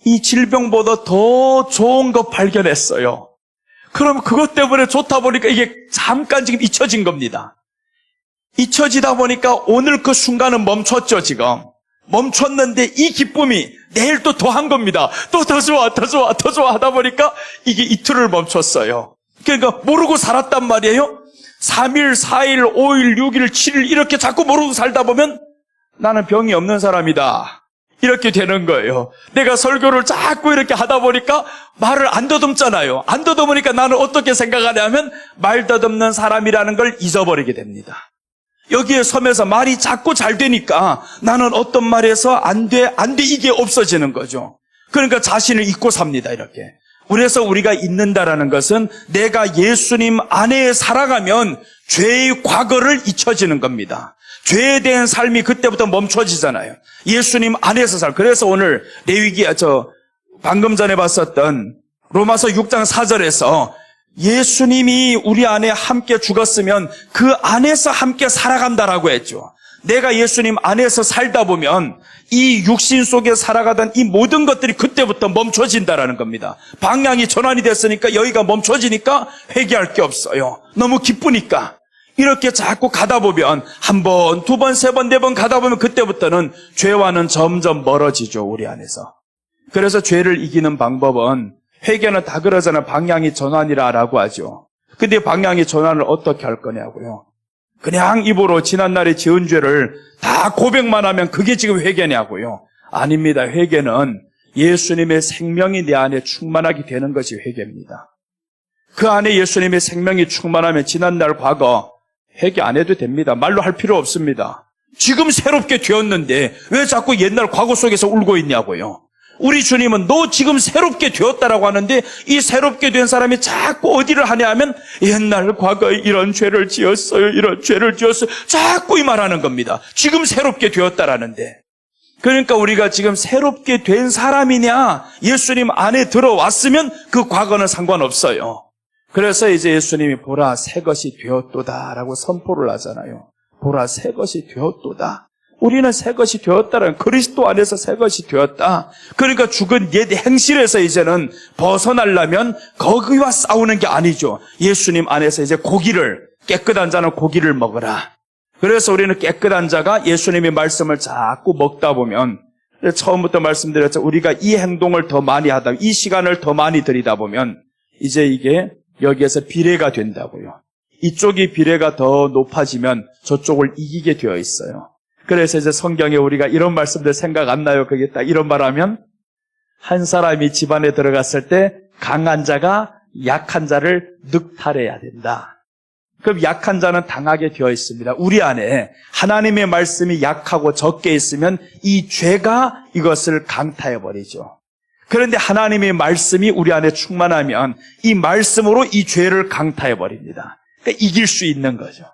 이 질병보다 더 좋은 거 발견했어요. 그럼 그것 때문에 좋다 보니까 이게 잠깐 지금 잊혀진 겁니다. 잊혀지다 보니까 오늘 그 순간은 멈췄죠. 지금 멈췄는데 이 기쁨이 내일 또 더한 겁니다. 또 더 좋아, 더 좋아, 더 좋아 하다 보니까 이게 이틀을 멈췄어요. 그러니까 모르고 살았단 말이에요. 3일, 4일, 5일, 6일, 7일 이렇게 자꾸 모르고 살다 보면 나는 병이 없는 사람이다. 이렇게 되는 거예요. 내가 설교를 자꾸 이렇게 하다 보니까 말을 안 더듬잖아요. 안 더듬으니까 나는 어떻게 생각하냐면 말 더듬는 사람이라는 걸 잊어버리게 됩니다. 여기에 서면서 말이 자꾸 잘 되니까 나는 어떤 말에서 안 돼 이게 없어지는 거죠. 그러니까 자신을 잊고 삽니다. 이렇게. 그래서 우리가 잊는다라는 것은 내가 예수님 안에 살아가면 죄의 과거를 잊혀지는 겁니다. 죄에 대한 삶이 그때부터 멈춰지잖아요. 예수님 안에서 그래서 오늘 레위기 방금 전에 봤었던 로마서 6장 4절에서 예수님이 우리 안에 함께 죽었으면 그 안에서 함께 살아간다라고 했죠. 내가 예수님 안에서 살다 보면 이 육신 속에 살아가던 이 모든 것들이 그때부터 멈춰진다라는 겁니다. 방향이 전환이 됐으니까 여기가 멈춰지니까 회개할 게 없어요. 너무 기쁘니까. 이렇게 자꾸 가다 보면 한 번, 두 번, 세 번, 네 번 가다 보면 그때부터는 죄와는 점점 멀어지죠. 우리 안에서. 그래서 죄를 이기는 방법은 회개는 다 그러잖아요. 방향이 전환이라고 하죠. 근데 방향이 전환을 어떻게 할 거냐고요. 그냥 입으로 지난날에 지은 죄를 다 고백만 하면 그게 지금 회개냐고요. 아닙니다. 회개는 예수님의 생명이 내 안에 충만하게 되는 것이 회개입니다. 그 안에 예수님의 생명이 충만하면 지난날 과거 회개 안 해도 됩니다. 말로 할 필요 없습니다. 지금 새롭게 되었는데 왜 자꾸 옛날 과거 속에서 울고 있냐고요. 우리 주님은 너 지금 새롭게 되었다라고 하는데 이 새롭게 된 사람이 자꾸 어디를 하냐 하면 옛날 과거에 이런 죄를 지었어요. 이런 죄를 지었어요. 자꾸 이 말하는 겁니다. 지금 새롭게 되었다라는데. 그러니까 우리가 지금 새롭게 된 사람이냐 예수님 안에 들어왔으면 그 과거는 상관없어요. 그래서 이제 예수님이 보라 새 것이 되었도다라고 선포를 하잖아요. 보라 새 것이 되었도다. 우리는 새 것이 되었다라는 그리스도 안에서 새 것이 되었다. 그러니까 죽은 옛 행실에서 이제는 벗어나려면 거기와 싸우는 게 아니죠. 예수님 안에서 이제 깨끗한 자는 고기를 먹으라. 그래서 우리는 깨끗한 자가 예수님의 말씀을 자꾸 먹다 보면 처음부터 말씀드렸죠. 우리가 이 행동을 더 많이 하다, 이 시간을 더 많이 들이다 보면 이제 이게 여기에서 비례가 된다고요. 이쪽이 비례가 더 높아지면 저쪽을 이기게 되어 있어요. 그래서 이제 성경에 우리가 이런 말씀들 생각 안 나요? 그게 딱 이런 말하면 한 사람이 집안에 들어갔을 때 강한 자가 약한 자를 늑탈해야 된다. 그럼 약한 자는 당하게 되어 있습니다. 우리 안에 하나님의 말씀이 약하고 적게 있으면 이 죄가 이것을 강타해버리죠. 그런데 하나님의 말씀이 우리 안에 충만하면 이 말씀으로 이 죄를 강타해버립니다. 그러니까 이길 수 있는 거죠.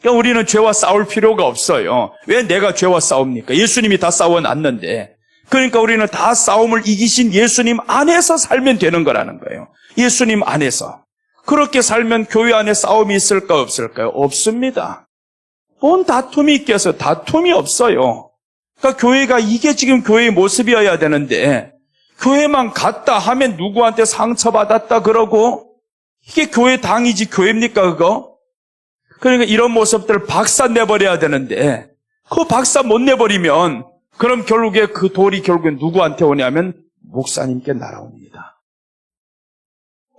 그러니까 우리는 죄와 싸울 필요가 없어요. 왜 내가 죄와 싸웁니까? 예수님이 다 싸워놨는데. 그러니까 우리는 다 싸움을 이기신 예수님 안에서 살면 되는 거라는 거예요. 예수님 안에서. 그렇게 살면 교회 안에 싸움이 있을까 없을까요? 없습니다. 뭔 다툼이 있겠어요? 다툼이 없어요. 그러니까 교회가 이게 지금 교회의 모습이어야 되는데 교회만 갔다 하면 누구한테 상처받았다 그러고 이게 교회 당이지 교회입니까 그거? 그러니까 이런 모습들을 박사 내버려야 되는데 그 박사 못 내버리면 그럼 결국에 그 돌이 결국엔 누구한테 오냐면 목사님께 날아옵니다.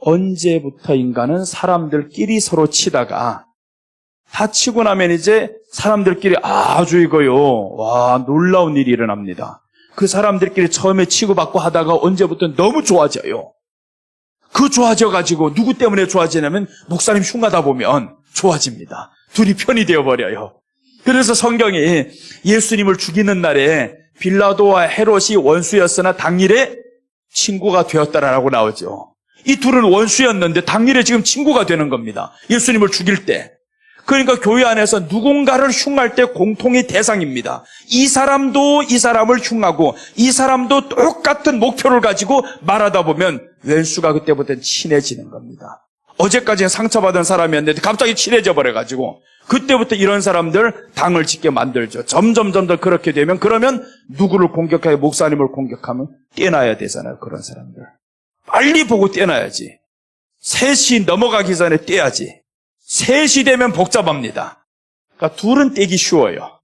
언제부터 인간은 사람들끼리 서로 치다가 다 치고 나면 이제 사람들끼리 아주 이거요. 와, 놀라운 일이 일어납니다. 그 사람들끼리 처음에 치고받고 하다가 언제부터 너무 좋아져요. 그 좋아져가지고 누구 때문에 좋아지냐면 목사님 흉하다 보면 좋아집니다. 둘이 편이 되어버려요. 그래서 성경이 예수님을 죽이는 날에 빌라도와 헤롯이 원수였으나 당일에 친구가 되었다라고 나오죠. 이 둘은 원수였는데 당일에 지금 친구가 되는 겁니다. 예수님을 죽일 때. 그러니까 교회 안에서 누군가를 흉할 때 공통의 대상입니다. 이 사람도 이 사람을 흉하고 이 사람도 똑같은 목표를 가지고 말하다 보면 왼수가 그때부터는 친해지는 겁니다. 어제까지는 상처받은 사람이었는데 갑자기 친해져 버려가지고 그때부터 이런 사람들 당을 짓게 만들죠. 점점 더 그렇게 되면 그러면 누구를 공격하여 목사님을 공격하면 떼놔야 되잖아요. 그런 사람들. 빨리 보고 떼놔야지. 3시 넘어가기 전에 떼야지. 3시 되면 복잡합니다. 그러니까 둘은 떼기 쉬워요.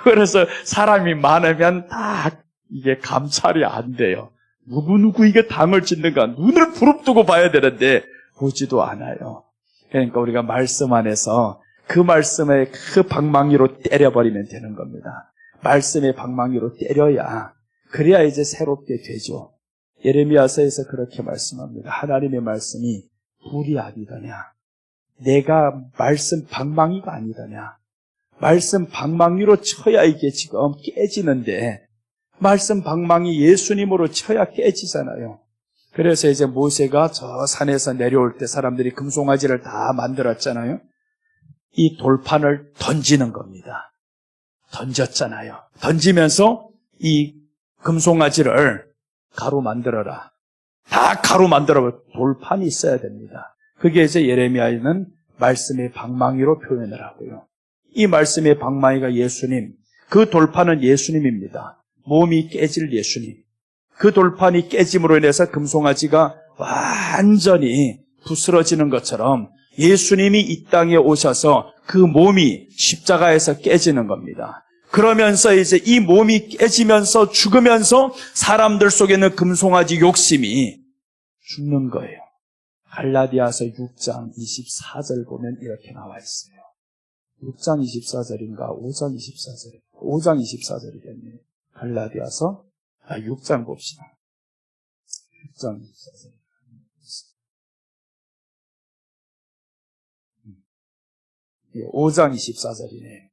그래서 사람이 많으면 다 이게 감찰이 안 돼요. 누구 이게 당을 짓는가 눈을 부릅뜨고 봐야 되는데 보지도 않아요. 그러니까 우리가 말씀 안에서 그 말씀의 그 방망이로 때려버리면 되는 겁니다. 말씀의 방망이로 때려야 그래야 이제 새롭게 되죠. 예레미야서에서 그렇게 말씀합니다. 하나님의 말씀이 불이 아니더냐. 내가 말씀 방망이가 아니더냐. 말씀 방망이로 쳐야 이게 지금 깨지는데 말씀 방망이 예수님으로 쳐야 깨지잖아요. 그래서 이제 모세가 저 산에서 내려올 때 사람들이 금송아지를 다 만들었잖아요. 이 돌판을 던지는 겁니다. 던졌잖아요. 던지면서 이 금송아지를 가루 만들어라. 다 가루 만들어 돌판이 있어야 됩니다. 그게 이제 예레미야에는 말씀의 방망이로 표현을 하고요. 이 말씀의 방망이가 예수님, 그 돌판은 예수님입니다. 몸이 깨질 예수님. 그 돌판이 깨짐으로 인해서 금송아지가 완전히 부스러지는 것처럼 예수님이 이 땅에 오셔서 그 몸이 십자가에서 깨지는 겁니다. 그러면서 이제 이 몸이 깨지면서 죽으면서 사람들 속에 있는 금송아지 욕심이 죽는 거예요. 갈라디아서 6장 24절 보면 이렇게 나와 있어요. 6장 24절인가 5장 24절 5장 24절이겠네요. 갈라디아서 6장 봅시다. 6장 24절. 5장 24절이네.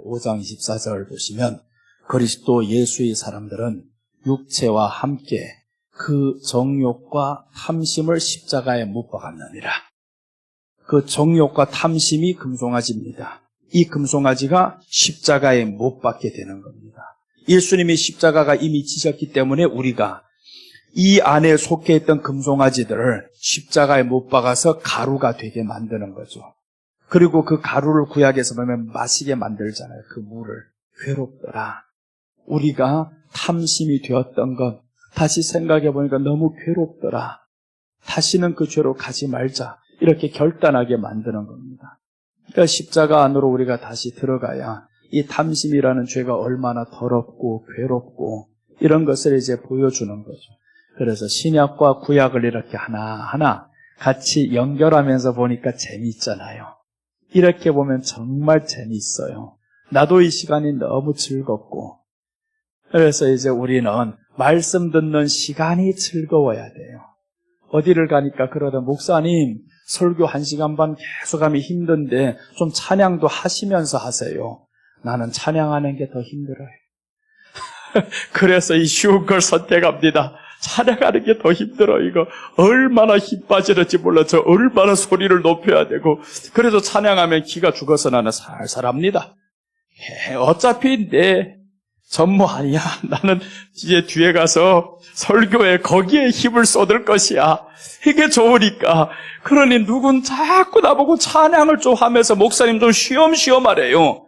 5장 24절 보시면 그리스도 예수의 사람들은 육체와 함께 그 정욕과 탐심을 십자가에 못 박았느니라. 그 정욕과 탐심이 금송아지입니다. 이 금송아지가 십자가에 못 박게 되는 겁니다. 예수님이 십자가가 이미 지셨기 때문에 우리가 이 안에 속해 있던 금송아지들을 십자가에 못 박아서 가루가 되게 만드는 거죠. 그리고 그 가루를 구약에서 보면 마시게 만들잖아요. 그 물을. 괴롭더라. 우리가 탐심이 되었던 것 다시 생각해 보니까 너무 괴롭더라. 다시는 그 죄로 가지 말자. 이렇게 결단하게 만드는 겁니다. 그러니까 십자가 안으로 우리가 다시 들어가야 이 탐심이라는 죄가 얼마나 더럽고 괴롭고 이런 것을 이제 보여주는 거죠. 그래서 신약과 구약을 이렇게 하나하나 같이 연결하면서 보니까 재미있잖아요. 이렇게 보면 정말 재미있어요. 나도 이 시간이 너무 즐겁고, 그래서 이제 우리는 말씀 듣는 시간이 즐거워야 돼요. 어디를 가니까 그러다 목사님 설교 1시간 반 계속하면 힘든데 좀 찬양도 하시면서 하세요. 나는 찬양하는 게 더 힘들어요. 그래서 이 쉬운 걸 선택합니다. 찬양하는 게 더 힘들어. 이거 얼마나 힘 빠지는지 몰라. 저 얼마나 소리를 높여야 되고. 그래서 찬양하면 기가 죽어서 나는 살살합니다. 어차피 내 전무 아니야. 나는 이제 뒤에 가서 설교에 거기에 힘을 쏟을 것이야. 이게 좋으니까. 그러니 누군 자꾸 나보고 찬양을 좀 하면서 목사님 좀 쉬엄쉬엄 하래요.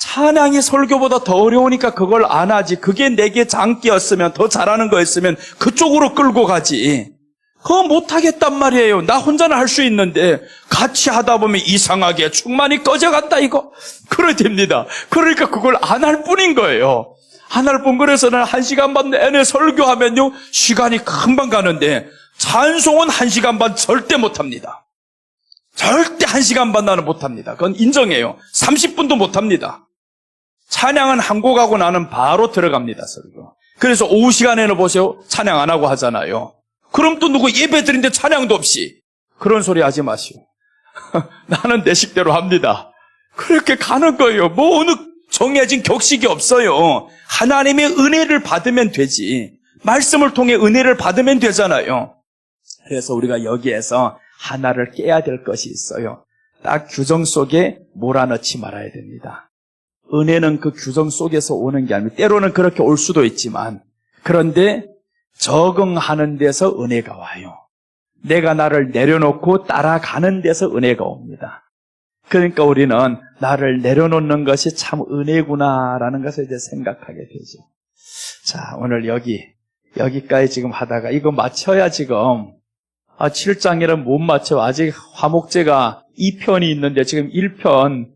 찬양이 설교보다 더 어려우니까 그걸 안 하지. 그게 내게 장기였으면, 더 잘하는 거였으면 그쪽으로 끌고 가지. 그거 못하겠단 말이에요. 나 혼자는 할 수 있는데 같이 하다 보면 이상하게 충만이 꺼져간다 이거. 그래 됩니다. 그러니까 그걸 안 할 뿐인 거예요. 안 할 뿐. 그래서 는 1시간 반 내내 설교하면요 시간이 금방 가는데 찬송은 1시간 반 절대 못합니다. 절대 1시간 반 나는 못합니다. 그건 인정해요. 30분도 못합니다. 찬양은 한 곡하고 나는 바로 들어갑니다. 설교. 그래서 오후 시간에는 보세요. 찬양 안 하고 하잖아요. 그럼 또 누구 예배 드리는데 찬양도 없이. 그런 소리 하지 마시오. 나는 내 식대로 합니다. 그렇게 가는 거예요. 뭐 어느 정해진 격식이 없어요. 하나님의 은혜를 받으면 되지. 말씀을 통해 은혜를 받으면 되잖아요. 그래서 우리가 여기에서 하나를 깨야 될 것이 있어요. 딱 규정 속에 몰아넣지 말아야 됩니다. 은혜는 그 규정 속에서 오는 게 아니고 때로는 그렇게 올 수도 있지만 그런데 적응하는 데서 은혜가 와요. 내가 나를 내려놓고 따라가는 데서 은혜가 옵니다. 그러니까 우리는 나를 내려놓는 것이 참 은혜구나라는 것을 이제 생각하게 되죠. 자, 오늘 여기까지 지금 하다가 이거 맞춰야 지금 7장이랑 못 맞춰. 아직 화목제가 2편이 있는데 지금 1편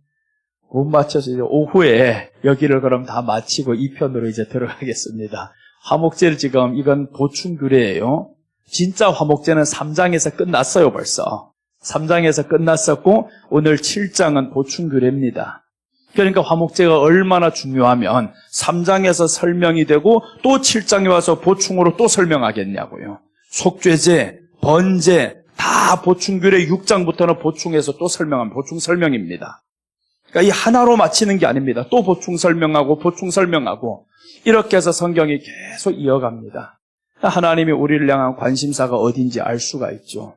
못 맞춰서 이제 오후에 여기를 그럼 다 마치고 2편으로 이제 들어가겠습니다. 화목제를 지금 이건 보충규례예요. 진짜 화목제는 3장에서 끝났어요 벌써. 3장에서 끝났었고 오늘 7장은 보충규례입니다. 그러니까 화목제가 얼마나 중요하면 3장에서 설명이 되고 또 7장에 와서 보충으로 또 설명하겠냐고요. 속죄제, 번제 다 보충규례 6장부터는 보충해서 또 설명하면 보충 설명입니다. 그러니까 이 하나로 마치는 게 아닙니다. 또 보충 설명하고 보충 설명하고 이렇게 해서 성경이 계속 이어갑니다. 하나님이 우리를 향한 관심사가 어딘지 알 수가 있죠.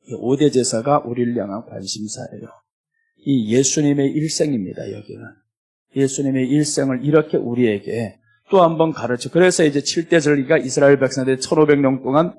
이 5대 제사가 우리를 향한 관심사예요. 이 예수님의 일생입니다. 여기는 예수님의 일생을 이렇게 우리에게 또 한 번 가르쳐. 그래서 이제 7대 절기가 이스라엘 백성들이 1500년 동안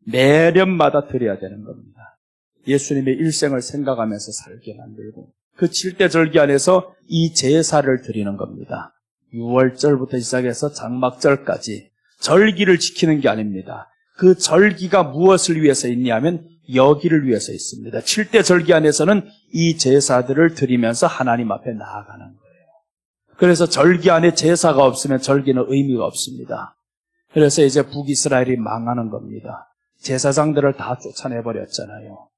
매년마다 드려야 되는 겁니다. 예수님의 일생을 생각하면서 살게 만들고 그 7대 절기 안에서 이 제사를 드리는 겁니다. 6월절부터 시작해서 장막절까지 절기를 지키는 게 아닙니다. 그 절기가 무엇을 위해서 있냐면 여기를 위해서 있습니다. 7대 절기 안에서는 이 제사들을 드리면서 하나님 앞에 나아가는 거예요. 그래서 절기 안에 제사가 없으면 절기는 의미가 없습니다. 그래서 이제 북이스라엘이 망하는 겁니다. 제사장들을 다 쫓아내버렸잖아요.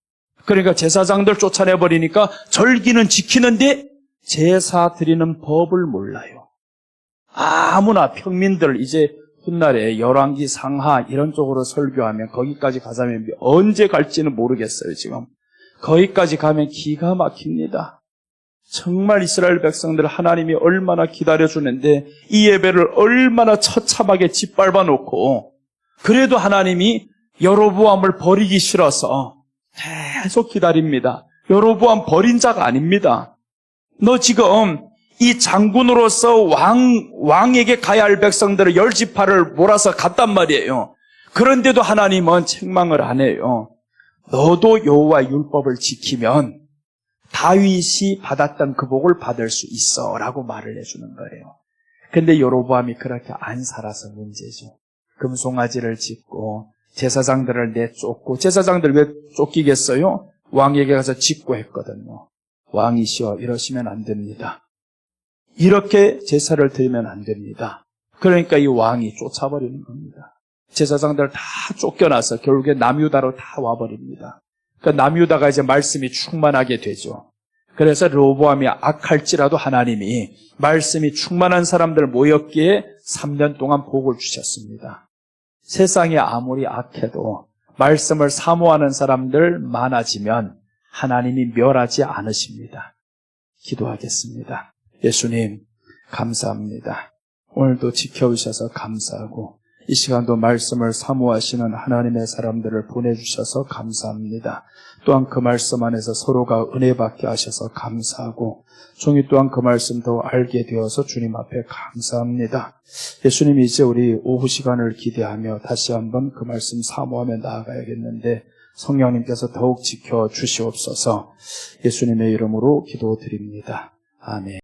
그러니까 제사장들 쫓아내버리니까 절기는 지키는데 제사 드리는 법을 몰라요. 아무나 평민들 이제 훗날에 열왕기 상하 이런 쪽으로 설교하면 거기까지 가자면 언제 갈지는 모르겠어요. 지금 거기까지 가면 기가 막힙니다. 정말 이스라엘 백성들 하나님이 얼마나 기다려주는데 이 예배를 얼마나 처참하게 짓밟아 놓고 그래도 하나님이 여로보암을 버리기 싫어서 계속 기다립니다. 여로보암 버린 자가 아닙니다. 너 지금 이 장군으로서 왕에게 가야 할 백성들을 10지파를 몰아서 갔단 말이에요. 그런데도 하나님은 책망을 안 해요. 너도 여호와 율법을 지키면 다윗이 받았던 그 복을 받을 수 있어 라고 말을 해주는 거예요. 근데 여로보암이 그렇게 안 살아서 문제죠. 금송아지를 짓고 제사장들을 내쫓고, 제사장들 왜 쫓기겠어요? 왕에게 가서 직고했거든요. 왕이시여 이러시면 안 됩니다. 이렇게 제사를 드리면 안 됩니다. 그러니까 이 왕이 쫓아버리는 겁니다. 제사장들 다 쫓겨나서 결국에 남유다로 다 와버립니다. 그러니까 남유다가 이제 말씀이 충만하게 되죠. 그래서 르호보암이 악할지라도 하나님이 말씀이 충만한 사람들 모였기에 3년 동안 복을 주셨습니다. 세상이 아무리 악해도 말씀을 사모하는 사람들 많아지면 하나님이 멸하지 않으십니다. 기도하겠습니다. 예수님 감사합니다. 오늘도 지켜주셔서 감사하고 이 시간도 말씀을 사모하시는 하나님의 사람들을 보내주셔서 감사합니다. 또한 그 말씀 안에서 서로가 은혜 받게 하셔서 감사하고 종이 또한 그 말씀 더 알게 되어서 주님 앞에 감사합니다. 예수님 이제 우리 오후 시간을 기대하며 다시 한번 그 말씀 사모하며 나아가야겠는데 성령님께서 더욱 지켜주시옵소서. 예수님의 이름으로 기도드립니다. 아멘.